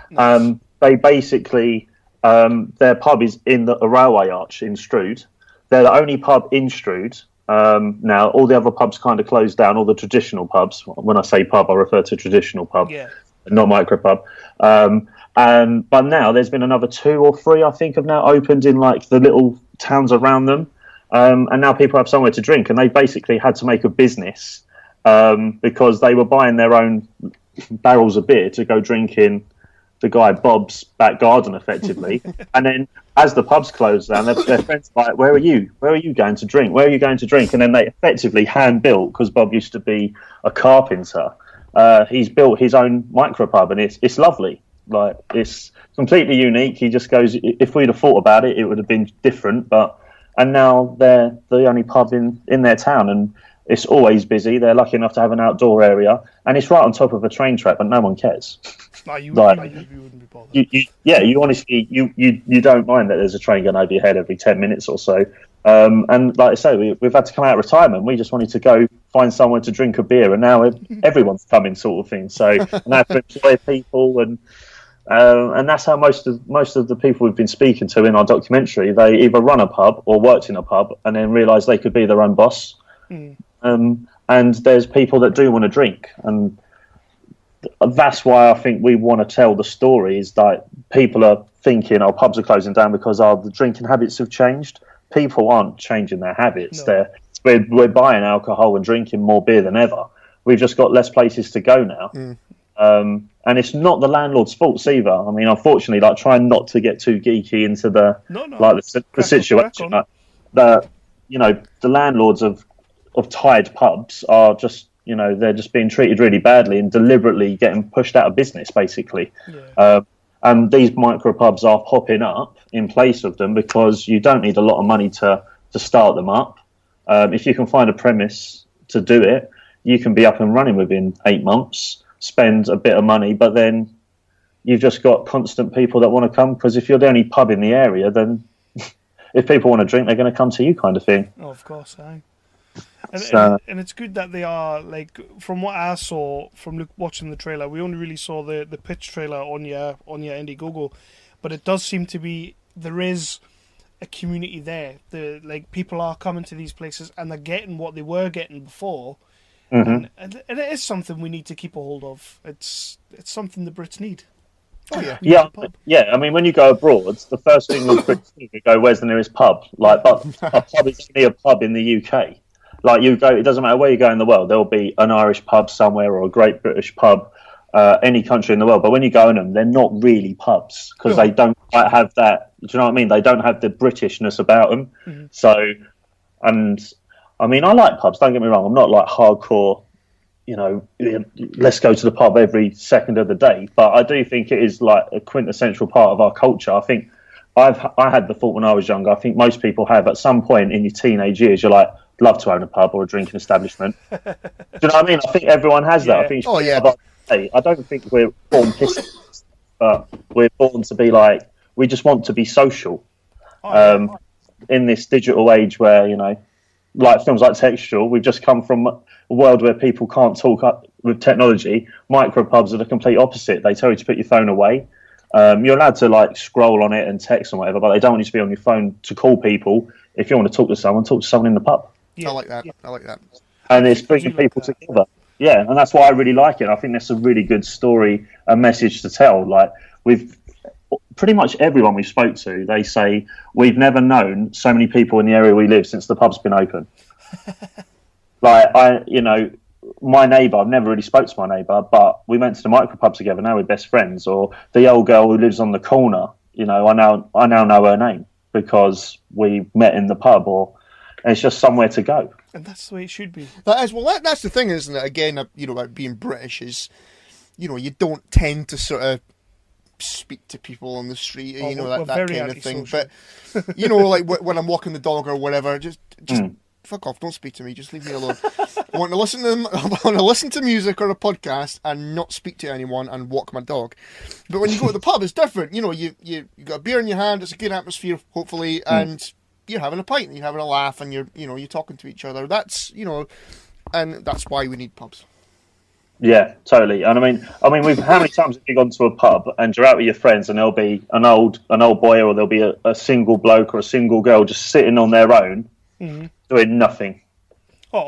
Nice. They basically, their pub is in the railway arch in Strood. They're the only pub in Strood. Now, all the other pubs kind of closed down, all the traditional pubs. When I say pub, I refer to traditional pub, not micropub. But now there's been another 2 or 3, I think, have now opened in like the little towns around them. And now people have somewhere to drink, and they basically had to make a business because they were buying their own barrels of beer to go drink in the guy Bob's back garden, effectively. And then as the pubs closed down, their friends were like, where are you going to drink? Where are you going to drink? And then they effectively hand-built, because Bob used to be a carpenter. He's built his own micropub, and it's lovely. Like, it's completely unique. He just goes, if we'd have thought about it, it would have been different. And now they're the only pub in their town, and it's always busy. They're lucky enough to have an outdoor area, and it's right on top of a train track, but no one cares. No, you Like, wouldn't be bothered. you honestly, you don't mind that there's a train going over your head every 10 minutes or so. And like I say, we've had to come out of retirement. We just wanted to go find somewhere to drink a beer, and now everyone's coming, sort of thing. So, and I have to employ people, and that's how most of the people we've been speaking to in our documentary, they either run a pub or worked in a pub and then realised they could be their own boss. And there's people that do want to drink, and that's why I think we want to tell the story, is that people are thinking, pubs are closing down because the drinking habits have changed. People aren't changing their habits. No. We're buying alcohol and drinking more beer than ever. We've just got less places to go now. And it's not the landlord's fault either. I mean, unfortunately, like, trying not to get too geeky into the situation. The landlords of tied pubs are just, they're just being treated really badly and deliberately getting pushed out of business, basically. Yeah. And these micropubs are popping up in place of them because you don't need a lot of money to start them up. If you can find a premise to do it, you can be up and running within 8 months, spend a bit of money, but then you've just got constant people that want to come, because if you're the only pub in the area, then if people want to drink, they're going to come to you, kind of thing. Oh, of course, aye. And it's good that they are, like, from what I saw from watching the trailer, we only really saw the pitch trailer on your IndieGoGo, but it does seem to be, there is a community there. People are coming to these places and they're getting what they were getting before. And it is something we need to keep a hold of. It's something the Brits need. Oh yeah, yeah. I mean, when you go abroad, the first thing the Brits do, they go, "Where's the nearest pub?" Like, but a pub is only a pub in the UK. Like, you go, it doesn't matter where you go in the world. There'll be an Irish pub somewhere or a Great British pub, any country in the world. But when you go in them, they're not really pubs because they don't quite have that. Do you know what I mean? They don't have the Britishness about them. So, and I mean, I like pubs, don't get me wrong. I'm not like hardcore, let's go to the pub every second of the day. But I do think it is like a quintessential part of our culture. I think I had the thought when I was younger. I think most people have at some point in your teenage years, you're like, love to own a pub or a drinking establishment. Do you know what I mean? I think everyone has that. Yeah. I think I don't think we're born pissed, but we're born to be like, we just want to be social. In this digital age where, like films like Textual, we've just come from a world where people can't talk up with technology. Micropubs are the complete opposite. They tell you to put your phone away. You're allowed to like scroll on it and text and whatever, but they don't want you to be on your phone to call people. If you want to talk to someone in the pub. I like that. I like that. And it's bringing people together. Yeah, and that's why I really like it. I think that's a really good story, a message to tell. Like, we've pretty much everyone we spoke to, they say, we've never known so many people in the area we live since the pub's been open. Like, my neighbour, I've never really spoke to my neighbour, but we went to the Micropub together, now we're best friends. Or the old girl who lives on the corner, I now know her name because we met in the pub, and it's just somewhere to go. And that's the way it should be. That is, well, that's the thing, isn't it? Again, about being British is, you don't tend to sort of speak to people on the street, that kind of thing. But, like when I'm walking the dog or whatever, just fuck off, don't speak to me, just leave me alone. I want to listen to music or a podcast and not speak to anyone and walk my dog. But when you go to the pub, it's different. You got a beer in your hand, it's a good atmosphere, hopefully, and you're having a pint and you're having a laugh and you're talking to each other. That's and that's why we need pubs. Yeah, totally. And I mean, how many times have you gone to a pub and you're out with your friends and there'll be an old boy or there'll be a single bloke or a single girl just sitting on their own doing nothing. Oh,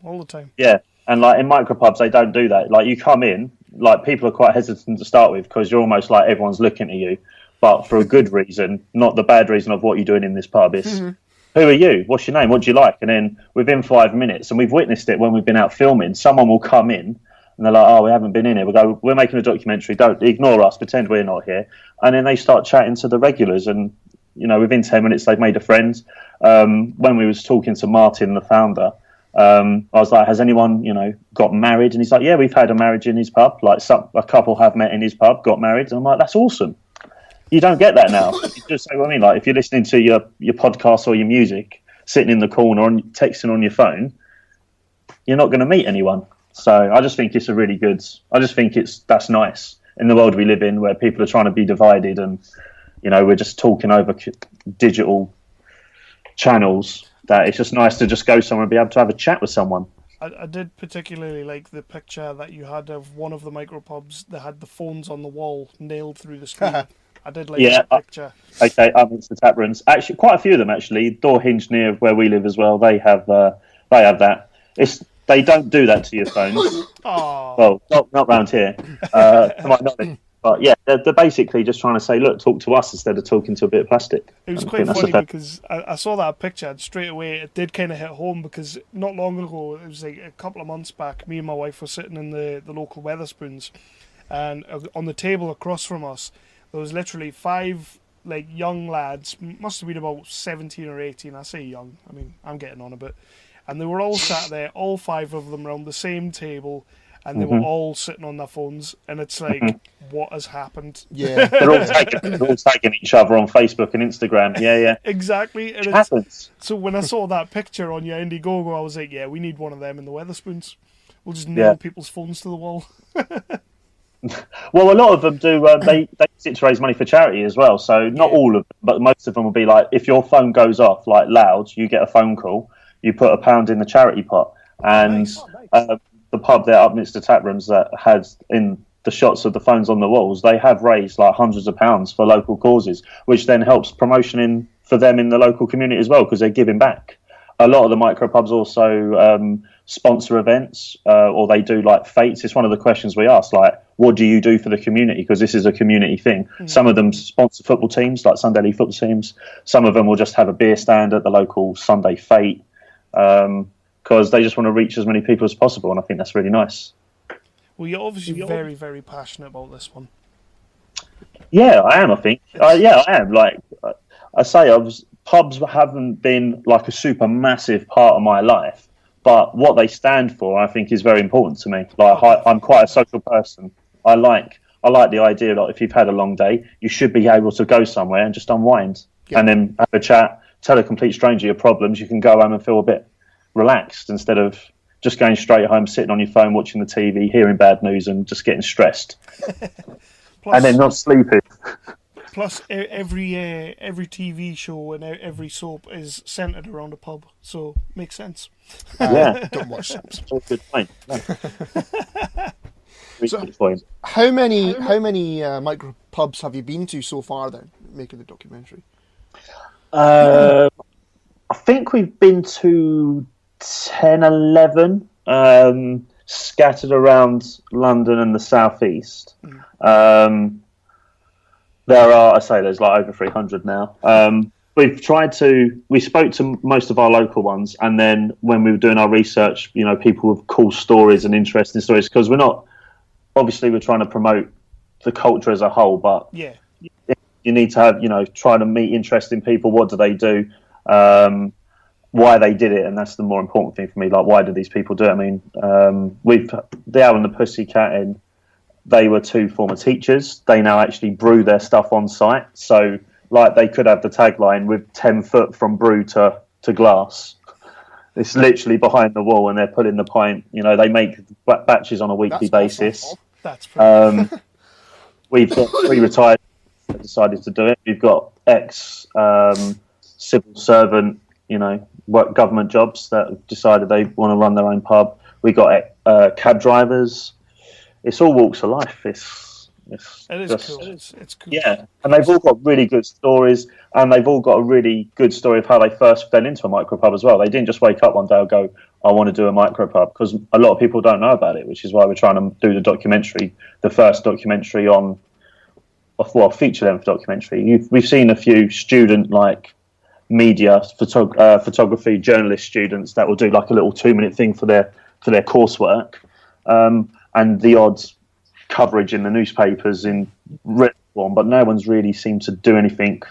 all the time. Yeah, and like in micropubs, they don't do that. Like, you come in, like people are quite hesitant to start with because you're almost like everyone's looking at you, but for a good reason, not the bad reason of what you're doing in this pub. It's who are you? What's your name? What do you like? And then within 5 minutes, and we've witnessed it when we've been out filming, someone will come in and they're like, oh, we haven't been in here. We'll go, we're making a documentary. Don't ignore us. Pretend we're not here. And then they start chatting to the regulars, and within 10 minutes they've made a friend. When we was talking to Martin, the founder, I was like, has anyone, got married? And he's like, yeah, we've had a marriage in his pub. Like a couple have met in his pub, got married. And I'm like, that's awesome. You don't get that now. You just say what I mean. Like if you're listening to your podcast or your music, sitting in the corner and texting on your phone, you're not going to meet anyone. So I just think it's that's nice in the world we live in, where people are trying to be divided, and we're just talking over digital channels. That it's just nice to just go somewhere and be able to have a chat with someone. I did particularly like the picture that you had of one of the micropubs that had the phones on the wall nailed through the screen. I did like that picture. Okay, it's the tap rooms. Actually, quite a few of them actually. Door hinge near where we live as well. They have that. They don't do that to your phones. Oh. Well, not round here, to my knowledge. But yeah, they're basically just trying to say, look, talk to us instead of talking to a bit of plastic. It was quite funny because I saw that picture and straight away it did kind of hit home, because not long ago, it was like a couple of months back, me and my wife were sitting in the local Wetherspoons, and on the table across from us, there was literally 5 like young lads, must have been about 17 or 18. I say young, I mean, I'm getting on a bit. And they were all sat there, all 5 of them around the same table, and they were all sitting on their phones, and it's like, what has happened? Yeah. they're all tagging each other on Facebook and Instagram. Yeah. Exactly. And it happens. So when I saw that picture on your IndieGoGo, I was like, yeah, we need one of them in the Wetherspoons. We'll just nail people's phones to the wall. Well, a lot of them do. They use it to raise money for charity as well. So not all of them, but most of them will be like, if your phone goes off like loud, you get a phone call. You put £1 in the charity pot, and the pub there up next to tap rooms that had in the shots of the phones on the walls, they have raised like hundreds of pounds for local causes, which then helps promotion for them in the local community as well, because they're giving back. A lot of the micropubs also sponsor events, or they do like fetes. It's one of the questions we ask, like, what do you do for the community? Because this is a community thing. Some of them sponsor football teams, like Sunday League football teams. Some of them will just have a beer stand at the local Sunday fete, because they just want to reach as many people as possible, and I think that's really nice. Well, you're obviously very, very passionate about this one. Yeah, I am, I think. I am. Like I say, pubs haven't been like a super massive part of my life, but what they stand for, I think, is very important to me. Like I'm quite a social person. I like the idea that if you've had a long day, you should be able to go somewhere and just unwind, and then have a chat, tell a complete stranger your problems. You can go home and feel a bit relaxed instead of just going straight home, sitting on your phone, watching the TV, hearing bad news, and just getting stressed, and then not sleeping. Plus, every TV show and every soap is centred around a pub, so makes sense. Don't watch soaps. Good point. So, how many micropubs have you been to so far then, making the documentary? I think we've been to 10, 11, scattered around London and the southeast. There's like over 300 now. We spoke to most of our local ones, and then when we were doing our research, people with cool stories and interesting stories, because we're trying to promote the culture as a whole, but you need to have, try to meet interesting people. What do they do? Why they did it, and that's the more important thing for me. Like, why did these people do it? I mean, the Owl and the Pussycat, and they were 2 former teachers. They now actually brew their stuff on site. So, like, they could have the tagline with 10 foot from brew to glass. It's literally behind the wall, and they're putting the pint. They make batches on a weekly basis. That's pretty. We've got 3 retired that decided to do it. We've got ex civil servant, work government jobs that have decided they want to run their own pub. We got cab drivers. It's all walks of life. It is cool. It's cool. Yeah, and they've all got really good stories, and they've all got a really good story of how they first fell into a micropub as well. They didn't just wake up one day and go, I want to do a micropub, because a lot of people don't know about it, which is why we're trying to do the documentary, the first documentary on, well, feature-length documentary. We've seen a few student media photography journalist students that will do like a little 2-minute thing for their coursework, and the odd coverage in the newspapers in written form, but no one's really seemed to do anything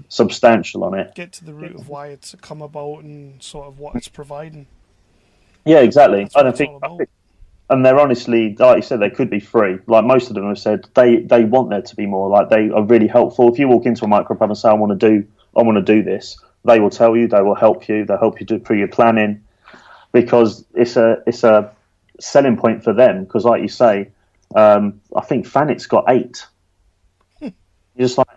substantial on it. Get to the root of why it's come about and sort of what it's providing. Yeah, exactly. That's I what don't it's think, all about. and they're honestly, like you said, they could be free. Like most of them have said, they want there to be more. Like they are really helpful. If you walk into a micropub and say, I want to do this, they will tell you, they will help you, they'll help you do through your planning, because it's a selling point for them. Because like you say, I think Thanet's got 8. Just like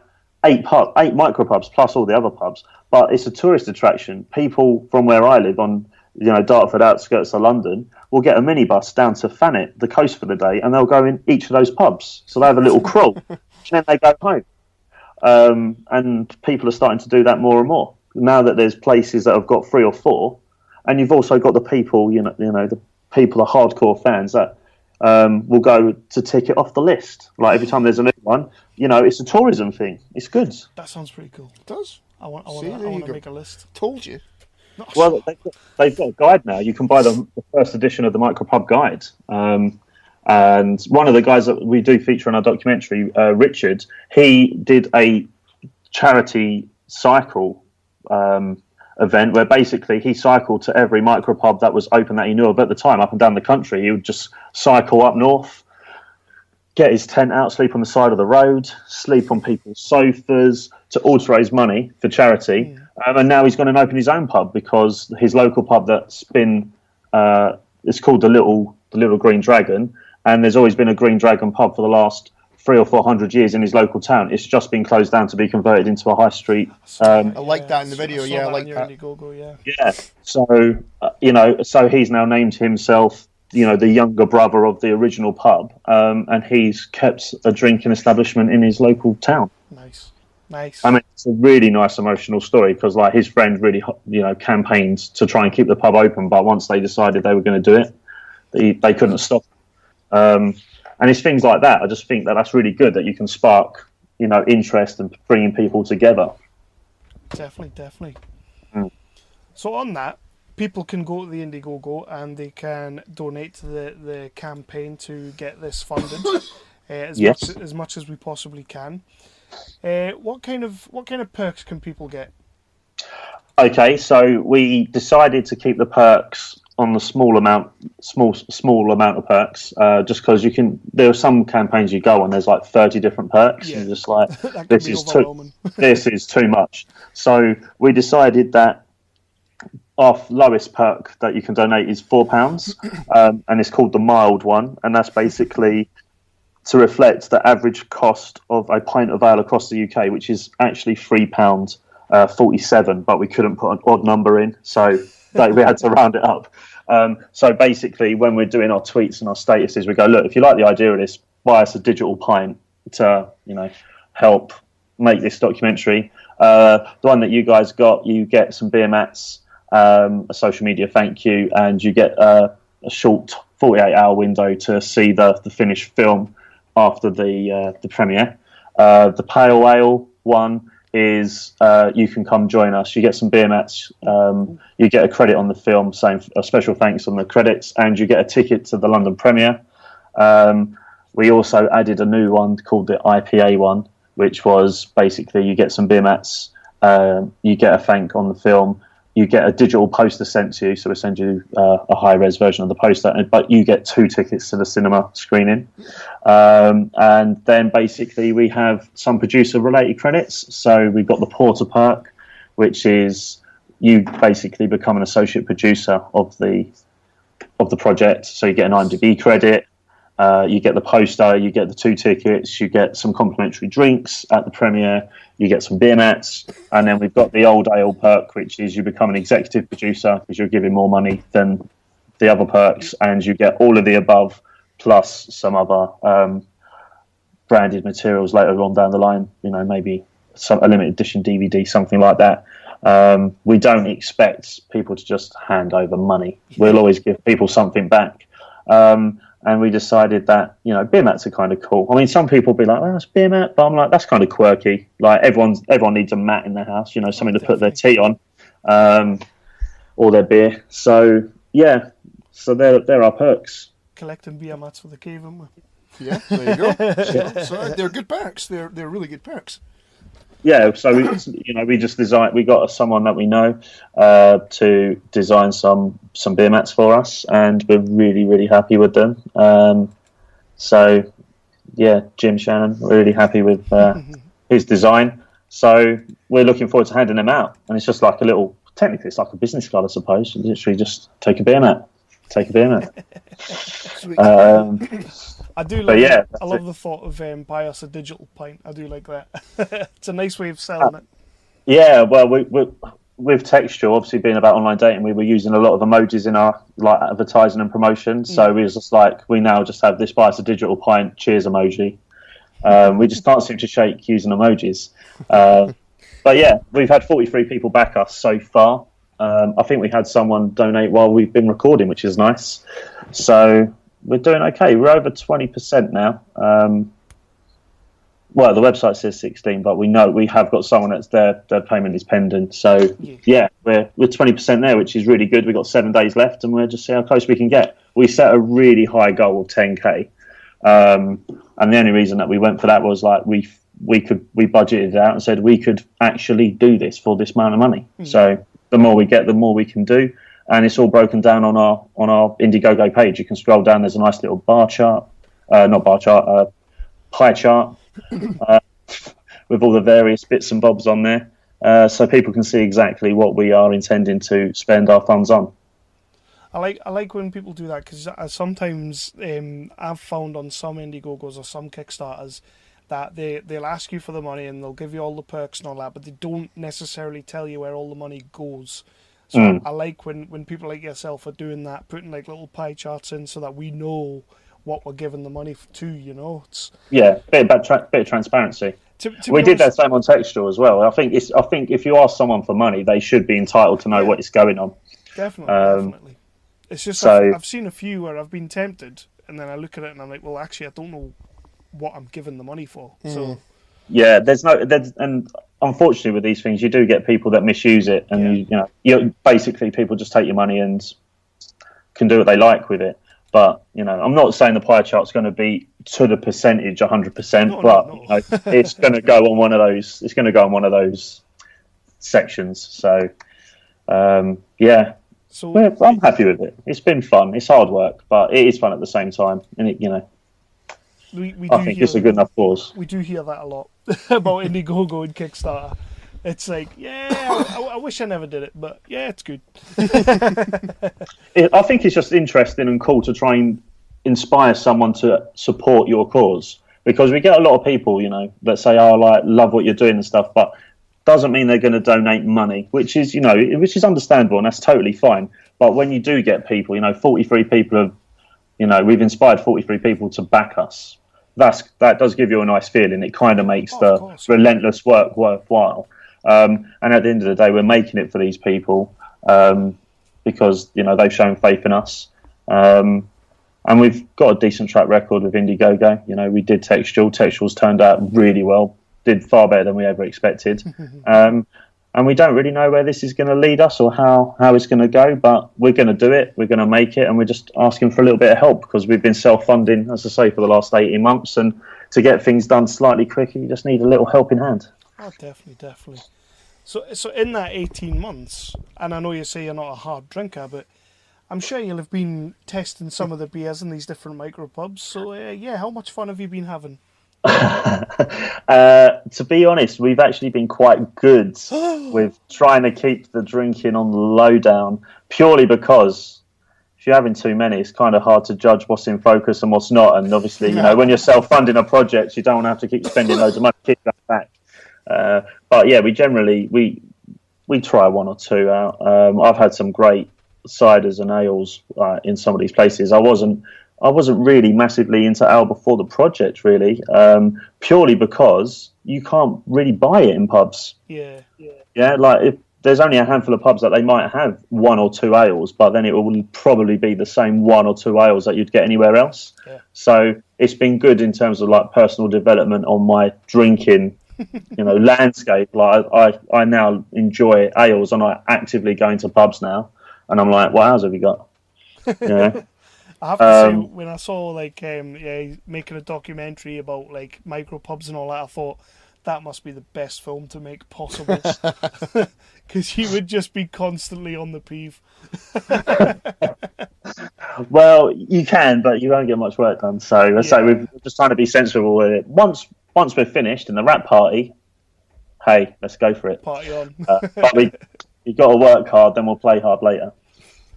8 micropubs plus all the other pubs, but it's a tourist attraction. People from where I live on, Dartford outskirts of London will get a minibus down to Thanet, the coast, for the day, and they'll go in each of those pubs. So they have a little crawl, and then they go home. And people are starting to do that more and more now that there's places that have got 3 or 4, and you've also got the people, the people, the hardcore fans that will go to tick it off the list. Like every time there's a new one, it's a tourism thing. It's good. That sounds pretty cool. It does. I want See, there you to go. make a list. Told you. Well, they've got a guide now. You can buy the first edition of the Micropub guide. And one of the guys that we do feature in our documentary, Richard, he did a charity cycle event where basically he cycled to every micropub that was open that he knew of at the time, up and down the country. He would just cycle up north, get his tent out, sleep on the side of the road, sleep on people's sofas, all to raise money for charity. And now he's gone and opened his own pub, because his local pub that's been, it's called the Little Green Dragon, and there's always been a Green Dragon pub for the last 300 or 400 years in his local town. It's just been closed down to be converted into a high street. I like that in the video. Yeah, I like that. IndieGoGo, yeah. Yeah. So, so he's now named himself, the younger brother of the original pub, and he's kept a drinking establishment in his local town. Nice. I mean, it's a really nice emotional story, because like his friend really, campaigned to try and keep the pub open, but once they decided they were going to do it, they couldn't stop. And it's things like that. I just think that that's really good, that you can spark, interest and bringing people together. Definitely. So on that, people can go to the IndieGoGo and they can donate to the campaign to get this funded as much as we possibly can. What kind of perks can people get? Okay, so we decided to keep the perks on the small amount of perks, just because there are some campaigns you go on, there's like 30 different perks, and you're just like, this is too much. So we decided that our lowest perk that you can donate is £4, and it's called the mild one, and that's basically to reflect the average cost of a pint of ale across the UK, which is actually £3.47, but we couldn't put an odd number in, so we had to round it up. So basically, when we're doing our tweets and our statuses, we go, look, if you like the idea of this, buy us a digital pint to, help make this documentary. The one that you guys got, you get some beer mats, a social media thank you, and you get a short 48-hour window to see the finished film after the premiere. The pale ale one is you can come join us. You get some beer mats, you get a credit on the film, saying a special thanks on the credits, and you get a ticket to the London premiere. We also added a new one called the IPA one, which was basically you get some beer mats, you get a thank on the film, you get a digital poster sent to you, so we send you a high-res version of the poster, but you get 2 tickets to the cinema screening. And then basically we have some producer-related credits. So we've got the Porter perk, which is you basically become an associate producer of the project. So you get an IMDb credit, you get the poster, you get the 2 tickets, you get some complimentary drinks at the premiere, you get some beer mats, and then we've got the old ale perk, which is you become an executive producer because you're giving more money than the other perks, and you get all of the above plus some other branded materials later on down the line, maybe a limited edition DVD, something like that. We don't expect people to just hand over money. We'll always give people something back. And we decided that, beer mats are kind of cool. I mean, some people will be like, "Oh, it's beer mat," but I'm like, that's kind of quirky. Like everyone needs a mat in their house, something to put their tea on, or their beer. So yeah, so there are perks. Collecting beer mats for the cave, aren't we? Yeah, there you go. So they're good perks. They're really good perks. Yeah, so we just designed. We got someone that we know to design some beer mats for us, and we're really, really happy with them. So yeah, Jim Shannon, we're really happy with his design. So we're looking forward to handing them out, and it's just like technically it's like a business card, I suppose. You literally just take a beer mat. I do love I love the thought of buy us a digital pint. I do like that. It's a nice way of selling it. Yeah, well, we with Textual, obviously being about online dating, we were using a lot of emojis in our advertising and promotion. So we was just we now just have this buy us a digital pint, cheers emoji. We just can't seem to shake using emojis. But yeah, we've had 43 people back us so far. I think we had someone donate while we've been recording, which is nice. So we're doing okay. We're over 20% now. Well, the website says 16, but we know we have got someone that's their payment is pending. So yeah, we're 20% there, which is really good. We've got 7 days left, and we'll just see how close we can get. We set a really high goal of 10k, and the only reason that we went for that was we budgeted it out and said we could actually do this for this amount of money. So the more we get, the more we can do, and it's all broken down on our IndieGoGo page. You can scroll down. There's a nice little pie chart, with all the various bits and bobs on there, so people can see exactly what we are intending to spend our funds on. I like when people do that, because sometimes I've found on some IndieGoGos or some Kickstarters that they'll ask you for the money and they'll give you all the perks and all that, but they don't necessarily tell you where all the money goes. So I like when people like yourself are doing that, putting little pie charts in so that we know what we're giving the money to. It's bit of transparency. We did that same on Textual as well. I think if you ask someone for money, they should be entitled to know what is going on. Definitely. It's just I've seen a few where I've been tempted, and then I look at it and I'm like, well, actually, I don't know what I'm giving the money for. So yeah, and unfortunately with these things, you do get people that misuse it, and you basically people just take your money and can do what they like with it. But I'm not saying the pie chart's going to be to the percentage 100%, but it's going to go on one of those. It's going to go on one of those sections. So yeah. So I'm happy with it. It's been fun. It's hard work, but it is fun at the same time. And I think it's a good enough cause. We do hear that a lot about IndieGoGo and Kickstarter. It's I wish I never did it, but yeah, it's good. I think it's just interesting and cool to try and inspire someone to support your cause, because we get a lot of people, that say, "Oh, love what you're doing and stuff," but doesn't mean they're going to donate money, which is understandable, and that's totally fine. But when you do get people, 43 people have, we've inspired 43 people to back us. That does give you a nice feeling. It kind of makes the relentless work worthwhile. And at the end of the day, we're making it for these people because they've shown faith in us, and we've got a decent track record with IndieGoGo. We did Textual. Textual's turned out really well. Did far better than we ever expected. And we don't really know where this is going to lead us or how it's going to go, but we're going to do it. We're going to make it, and we're just asking for a little bit of help, because we've been self-funding, as I say, for the last 18 months, and to get things done slightly quicker, you just need a little helping hand. Oh, definitely. So in that 18 months, and I know you say you're not a hard drinker, but I'm sure you'll have been testing some of the beers in these different micropubs. So how much fun have you been having? To be honest, we've actually been quite good with trying to keep the drinking on the low down, purely because if you're having too many, it's kind of hard to judge what's in focus and what's not. And obviously, when you're self-funding a project, you don't want to have to keep spending loads of money to keep that back. But yeah, we generally we try one or two out. I've had some great ciders and ales in some of these places. I wasn't really massively into ale before the project, really, purely because you can't really buy it in pubs. Yeah. Yeah, there's only a handful of pubs that they might have one or two ales, but then it will probably be the same one or two ales that you'd get anywhere else. Yeah. So it's been good in terms of like personal development on my drinking, landscape. Like I now enjoy ales, and I actively go into pubs now, and I'm like, what ales have you got? Yeah. I have to say, when I saw making a documentary about like micropubs and all that, I thought that must be the best film to make possible, because he would just be constantly on the peeve. Well, you can, but you won't get much work done. So we're just trying to be sensible with it. Once we're finished in the rap party, hey, let's go for it. Party on. But you got to work hard, then we'll play hard later.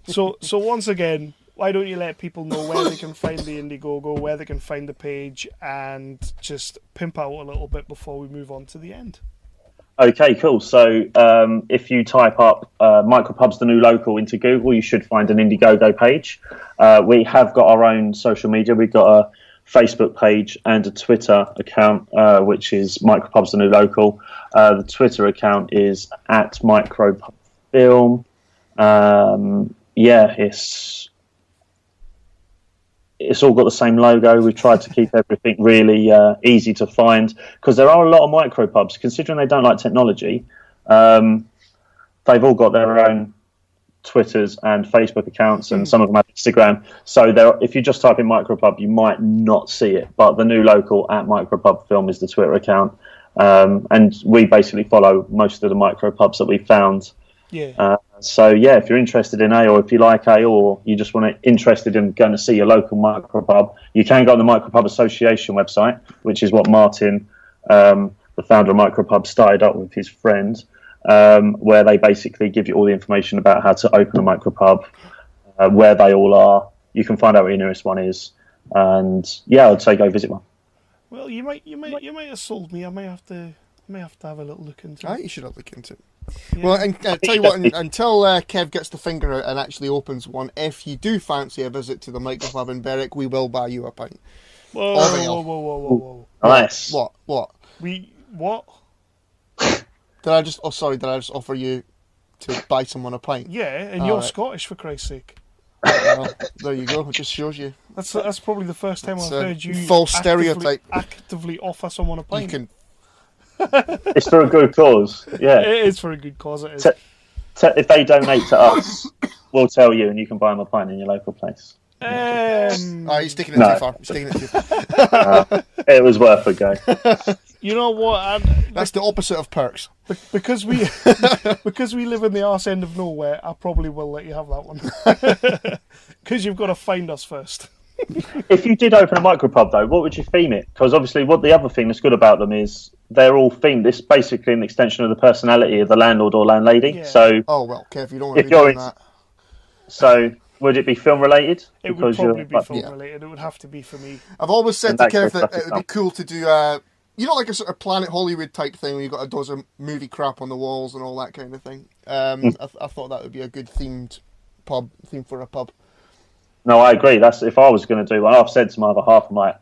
So once again, why don't you let people know where they can find the IndieGoGo, where they can find the page, and just pimp out a little bit before we move on to the end? Okay, cool. So if you type up Micropubs the New Local into Google, you should find an IndieGoGo page. We have got our own social media. We've got a Facebook page and a Twitter account, which is Micropubs the New Local. The Twitter account is at Micropubfilm. It's all got the same logo. We tried to keep everything really easy to find, because there are a lot of micropubs. Considering they don't like technology, they've all got their own Twitters and Facebook accounts, and some of them have Instagram. So if you just type in micropub, you might not see it. But the New Local at Micropubfilm is the Twitter account, and we basically follow most of the micropubs that we found. Yeah. If you're interested in ale, or if you like ale, or you just interested in going to see your local micropub, you can go on the Micropub Association website, which is what Martin, the founder of Micropub, started up with his friend, where they basically give you all the information about how to open a micropub, where they all are. You can find out where your nearest one is, and I'd say go visit one. Well, you might have sold me. I may have to have a little look into it. You should have a look into it. Yeah. Well, and tell you what, until Kev gets the finger out and actually opens one, if you do fancy a visit to the Micropub in Berwick, we will buy you a pint. Whoa. Nice. What? What? Did I just offer you to buy someone a pint? Yeah, and you're Scottish, for Christ's sake. Well, there you go. It just shows you. That's probably the first time I've heard you false stereotype. actively offer someone a pint. You can. It's for a good cause. Yeah, it is for a good cause. It is. If they donate to us, we'll tell you, and you can buy them a pint in your local place. You're sticking it too far. It was worth a go. You know what? That's the opposite of perks. Because we live in the arse end of nowhere, I probably will let you have that one. Because you've got to find us first. If you did open a micropub, though, what would you theme it? Because obviously, what the other thing that's good about them is they're all themed. It's basically an extension of the personality of the landlord or landlady. Yeah. So, Kev, you don't want to be doing that. So, would it be film related? It would probably be film related. It would have to be for me. I've always said to Kev that it would be cool to do like a sort of Planet Hollywood type thing where you've got a dozen movie crap on the walls and all that kind of thing. I thought that would be a good theme for a pub. No, I agree. That's if I was going to do one. I've said to my other half, I'm like,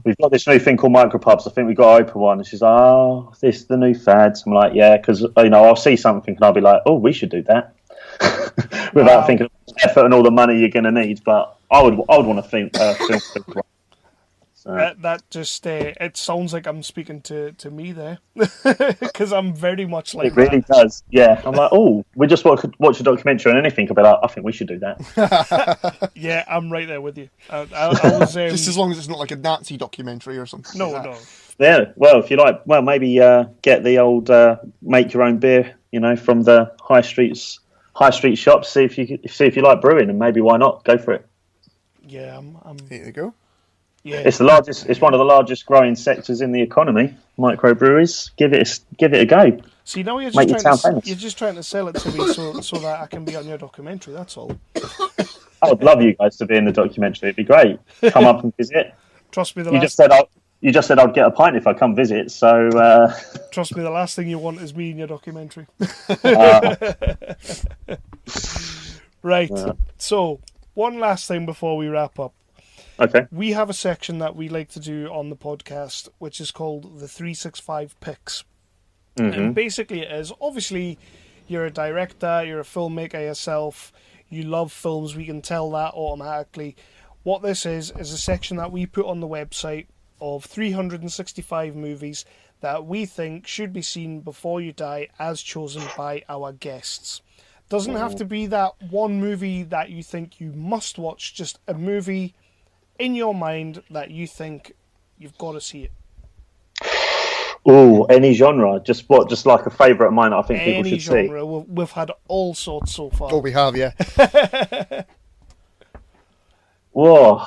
we've got this new thing called micropubs. I think we've got to open one. And she's like, this is the new fad. I'm like, yeah, because I'll see something and I'll be like, oh, we should do that, without thinking of the effort and all the money you're going to need. But I would want to film. So. That just it sounds like I'm speaking to me there, because I'm very much like it. Really does. Yeah, I'm like, oh, we just watch a documentary on anything. I'll be like, I think we should do that. Yeah, I'm right there with you. I was, just as long as it's not like a Nazi documentary or something. No. Yeah, well, if you like, maybe get the old make your own beer, from the high street shops. See if you like brewing, and maybe why not go for it. Yeah, Here you go. Yeah. It's one of the largest growing sectors in the economy. Microbreweries. Give it a go. See, now you're just trying to sell it to me so that I can be on your documentary. That's all. I would love you guys to be in the documentary. It'd be great. Come up and visit. Trust me, you just said I'd get a pint if I come visit. So trust me, the last thing you want is me in your documentary. Right. So one last thing before we wrap up. Okay. We have a section that we like to do on the podcast, which is called the 365 Picks. Mm-hmm. And basically it is, obviously, You're a director, you're a filmmaker yourself, you love films, we can tell that automatically. What this is a section that we put on the website of 365 movies that we think should be seen before you die as chosen by our guests. Doesn't have to be that one movie that you think you must watch, just a movie in your mind that you think you've got to see it. Oh, any genre? Just like a favourite of mine that I think people should see? Any genre. We've had all sorts so far. Oh, we have, yeah. Whoa.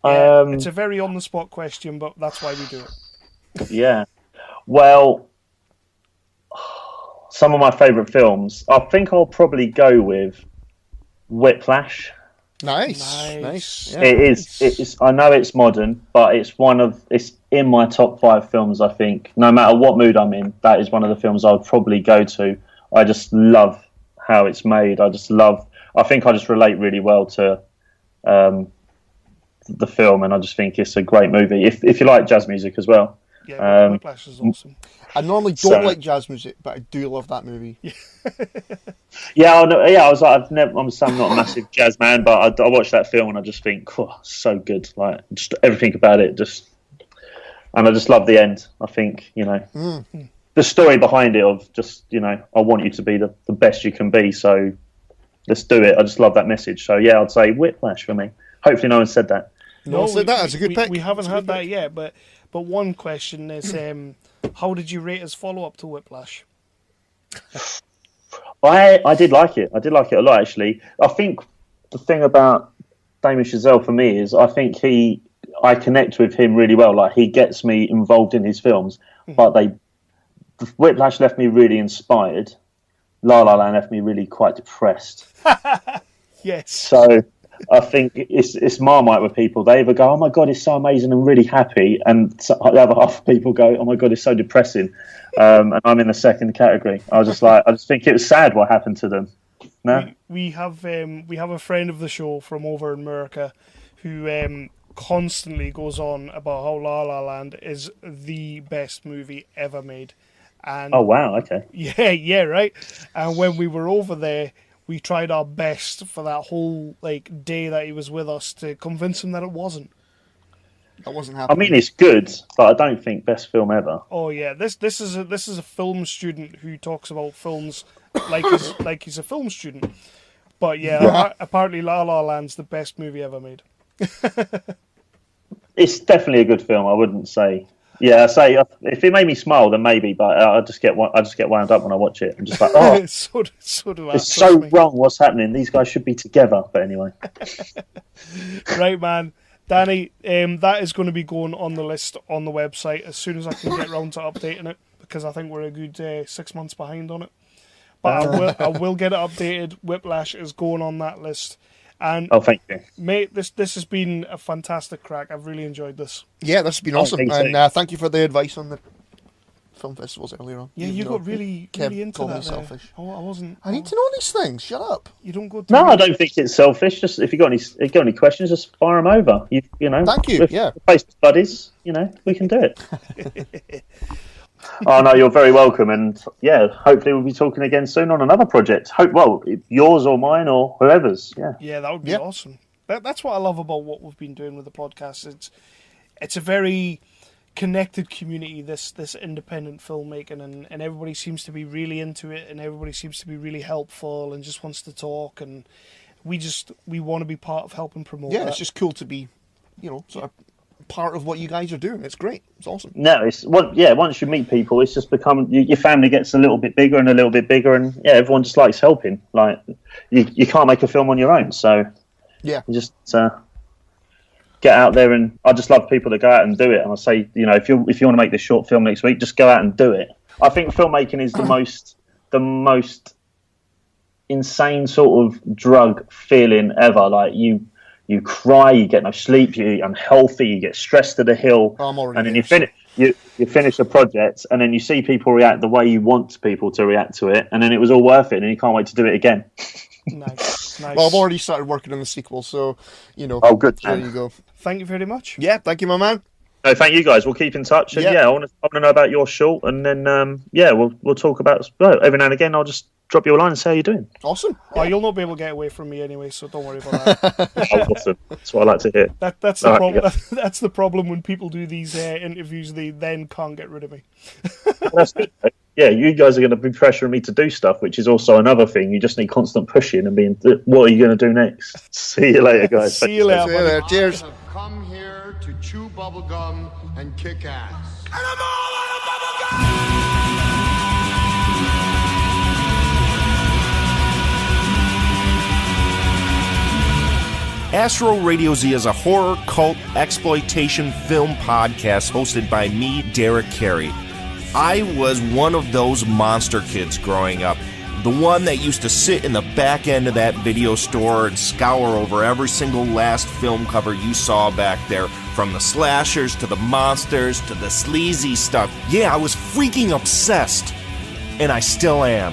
It's a very on-the-spot question, but that's why we do it. Yeah. Well, some of my favourite films, I think I'll probably go with Whiplash. Nice. Yeah. It is. I know it's modern, but it's in my top 5 films. I think no matter what mood I'm in, that is one of the films I would probably go to. I just love how it's made. I think I just relate really well to the film, and I just think it's a great movie. If you like jazz music as well. Yeah, Whiplash is awesome. I normally don't like jazz music, but I do love that movie. Yeah, I was like, I'm not a massive jazz man, but I watched that film and I just think, oh, so good. Like, just everything about it, and I just love the end. I think, the story behind it of just, I want you to be the best you can be, so let's do it. I just love that message. So yeah, I'd say Whiplash for me. Hopefully no one said that. No one said that. That's a good pick. We haven't had that yet, but one question is, how did you rate his follow-up to Whiplash? I did like it. I did like it a lot, actually. I think the thing about Damien Chazelle for me is I think I connect with him really well. Like, he gets me involved in his films, but Whiplash left me really inspired. La La Land left me really quite depressed. Yes. So I think it's Marmite with people. They either go, oh my God, it's so amazing and really happy, and the other half of people go, oh my God, it's so depressing. And I'm in the second category. I just think it was sad what happened to them. No? We have a friend of the show from over in America who constantly goes on about how La La Land is the best movie ever made. And oh wow, okay. Yeah, right. And when we were over there, we tried our best for that whole day that he was with us to convince him that it wasn't. That wasn't happening. I mean, it's good, but I don't think best film ever. Oh yeah, this is a film student who talks about films like he's a film student. But yeah, apparently La La Land's the best movie ever made. It's definitely a good film. I wouldn't say. Yeah, I say if it made me smile, then maybe. But I just get wound up when I watch it. I'm just like, oh, so do I, it's so wrong. What's happening? These guys should be together. But anyway, right, man. Danny, that is going to be going on the list on the website as soon as I can get round to updating it, because I think we're a good 6 months behind on it. But I will get it updated. Whiplash is going on that list. And thank you, mate. This has been a fantastic crack. I've really enjoyed this. Yeah, this has been awesome, and thank you for the advice on the film festivals earlier on. Yeah, you got really into called that. Me selfish. Oh, I wasn't. I need to know these things. Shut up. You don't go. No, I don't think it's selfish. Just if you got any questions, just fire them over. You know. Thank you. We're Facebook buddies. We can do it. Oh no, you're very welcome, and yeah, hopefully we'll be talking again soon on another project. Yours or mine or whoever's. Yeah, that would be awesome. That's what I love about what we've been doing with the podcast. It's a very connected community. This independent filmmaking, and everybody seems to be really into it, and everybody seems to be really helpful and just wants to talk, and we want to be part of helping promote. Yeah, it's just cool to be, sort of part of what you guys are doing. It's great. It's awesome. No, once you meet people, it's just become your family gets a little bit bigger and a little bit bigger, and everyone just likes helping. Like you can't make a film on your own, so you just get out there, and I just love people that go out and do it. And I say, if you want to make this short film next week, just go out and do it. I think filmmaking is the most insane sort of drug feeling ever. Like you cry, you get no sleep, you're unhealthy, you get stressed to the hill, and then you finish a project, and then you see people react the way you want people to react to it, and then it was all worth it, and you can't wait to do it again. Nice. Well, I've already started working on the sequel, so Oh, good. There you go. Thank you very much. Yeah, thank you, my man. No, thank you guys. We'll keep in touch, and I want to know about your short, and then we'll talk about every now and again. I'll just drop you a line and say how you're doing. Awesome. Oh, you'll not be able to get away from me anyway, so don't worry about that. Oh, awesome. That's what I like to hear. That's the All right, problem. yeah. That's the problem when people do these interviews. They then can't get rid of me. That's good. Yeah, you guys are going to be pressuring me to do stuff, which is also another thing. You just need constant pushing and being, what are you going to do next? See you later, guys. See you later. See you there. buddy. Cheers. I have come here to chew bubblegum and kick ass. Astro Radio Z is a horror, cult, exploitation film podcast hosted by me, Derek Carey. I was one of those monster kids growing up. The one that used to sit in the back end of that video store and scour over every single last film cover you saw back there. From the slashers, to the monsters, to the sleazy stuff. Yeah, I was freaking obsessed. And I still am.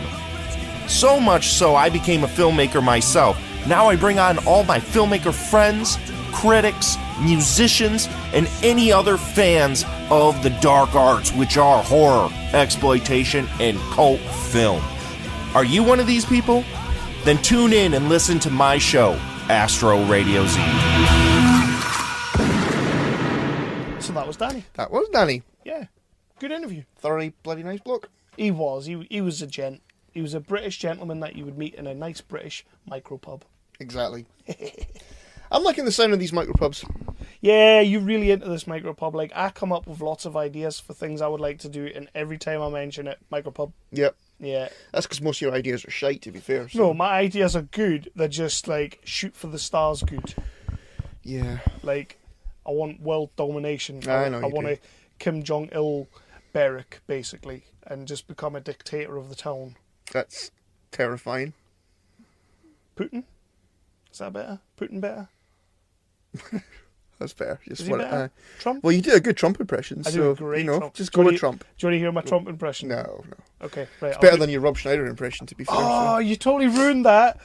So much so I became a filmmaker myself. Now I bring on all my filmmaker friends, critics, musicians, and any other fans of the dark arts, which are horror, exploitation, and cult film. Are you one of these people? Then tune in and listen to my show, Astro Radio Z. So that was Danny. That was Danny. Yeah, good interview. Thoroughly bloody nice bloke. He was. He was a gent. He was a British gentleman that you would meet in a nice British micropub. Exactly. I'm liking the sound of these micropubs. Yeah, you're really into this micropub. Like, I come up with lots of ideas for things I would like to do, and every time I mention it, micropub. Yep. Yeah. That's because most of your ideas are shite, to be fair. So. No, my ideas are good. They're just, like, shoot for the stars good. Yeah. Like, I want world domination. I know I you want do. to Kim Jong-il Beric, basically, and just become a dictator of the town. That's terrifying. Putin? Is that better? Putin better? That's fair. Just Is he want better? Trump? well, you do a good Trump impression, I so do a great Trump. just Do you go with want Trump. Do you want to hear my Trump impression? No. Okay, right. It's better than your Rob Schneider impression, to be fair. Oh, so. you totally ruined that.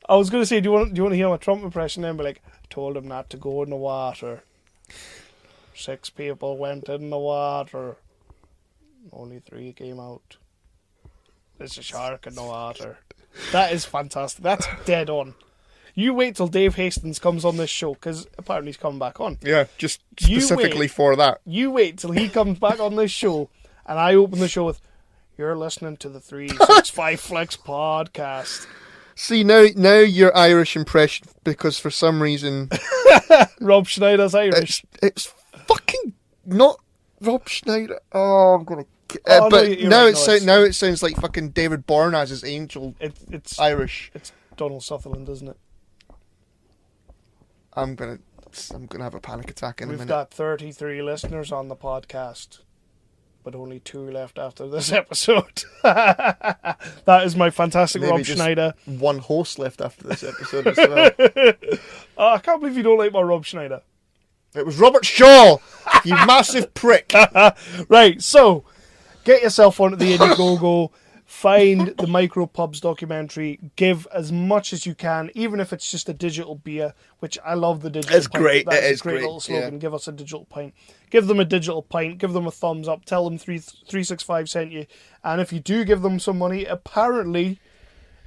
I was going to say, do you want to hear my Trump impression then? Be like, told him not to go in the water. 6 people went in the water. Only 3 came out. There's a shark in the water. That is fantastic. That's dead on. You wait till Dave Hastings comes on this show, because apparently he's coming back on. Yeah, just You specifically wait. for that. You wait till he comes back on this show, and I open the show with, "You're listening to the 365 Flex podcast." See, now your Irish impression, because for some reason Rob Schneider's Irish. it's fucking not Rob Schneider. Oh, I'm gonna. Oh, no, but you're now right, now it sounds like fucking David Bourne as his angel It's Irish. It's Donald Sutherland, isn't it? I'm gonna have a panic attack in a We've minute. got 33 listeners on the podcast, but only 2 left after this episode. That is my fantastic Maybe Rob just Schneider. one host left after this episode as well. Oh, I can't believe you don't like my Rob Schneider. It was Robert Shaw, you massive prick. Right, so get yourself onto the IndieGoGo, find the Micropubs documentary, give as much as you can, even if it's just a digital beer, which I love the digital It's pint. great, That's it a is great great, little slogan. yeah. Give us a digital pint. Give them a digital pint, give them a thumbs up, tell them 365 sent you, and if you do give them some money, apparently,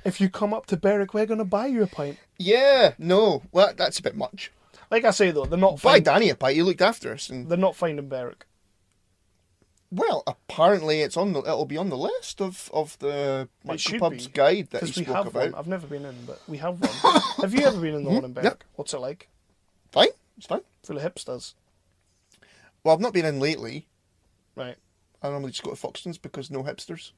if you come up to Berwick, we're going to buy you a pint. Yeah, no, well, that's a bit much. Like I say though, they're not Buy finding, Danny a pint, he looked after us. And, they're not finding Berwick. well, apparently it'll be on the list of the It should Micropubs be, guide that because he we spoke have about. one. I've never been in, but we have one. Have you ever been in the one in Berwick? Yep. What's it like? Fine, it's fine. Full of hipsters. Well, I've not been in lately. Right. I normally just go to Foxton's because no hipsters.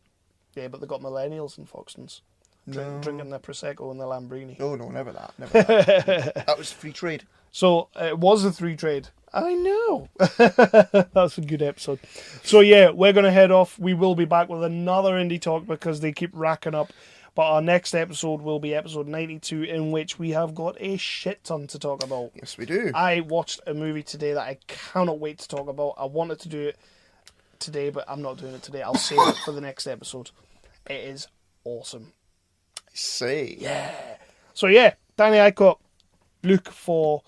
Yeah, but they got millennials in Foxton's. Drinking their Prosecco and the Lambrini. No, never that. Never that. That was free trade. So, it was a 3 trade. I know. That's a good episode. So, yeah, we're going to head off. We will be back with another indie talk because they keep racking up. But our next episode will be episode 92, in which we have got a shit ton to talk about. Yes, we do. I watched a movie today that I cannot wait to talk about. I wanted to do it today, but I'm not doing it today. I'll save it for the next episode. It is awesome. Say. Yeah. So yeah, Danny Eycott. Look for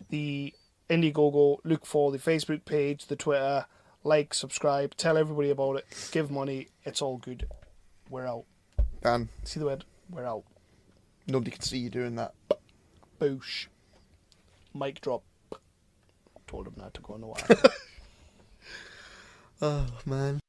the IndieGoGo. Look for the Facebook page, the Twitter. Like, subscribe, tell everybody about it. Give money. It's all good. We're out. Dan, See the word? We're out. nobody can see you doing that. Boosh. Mic drop. Told him not to go on the wire. Oh, man.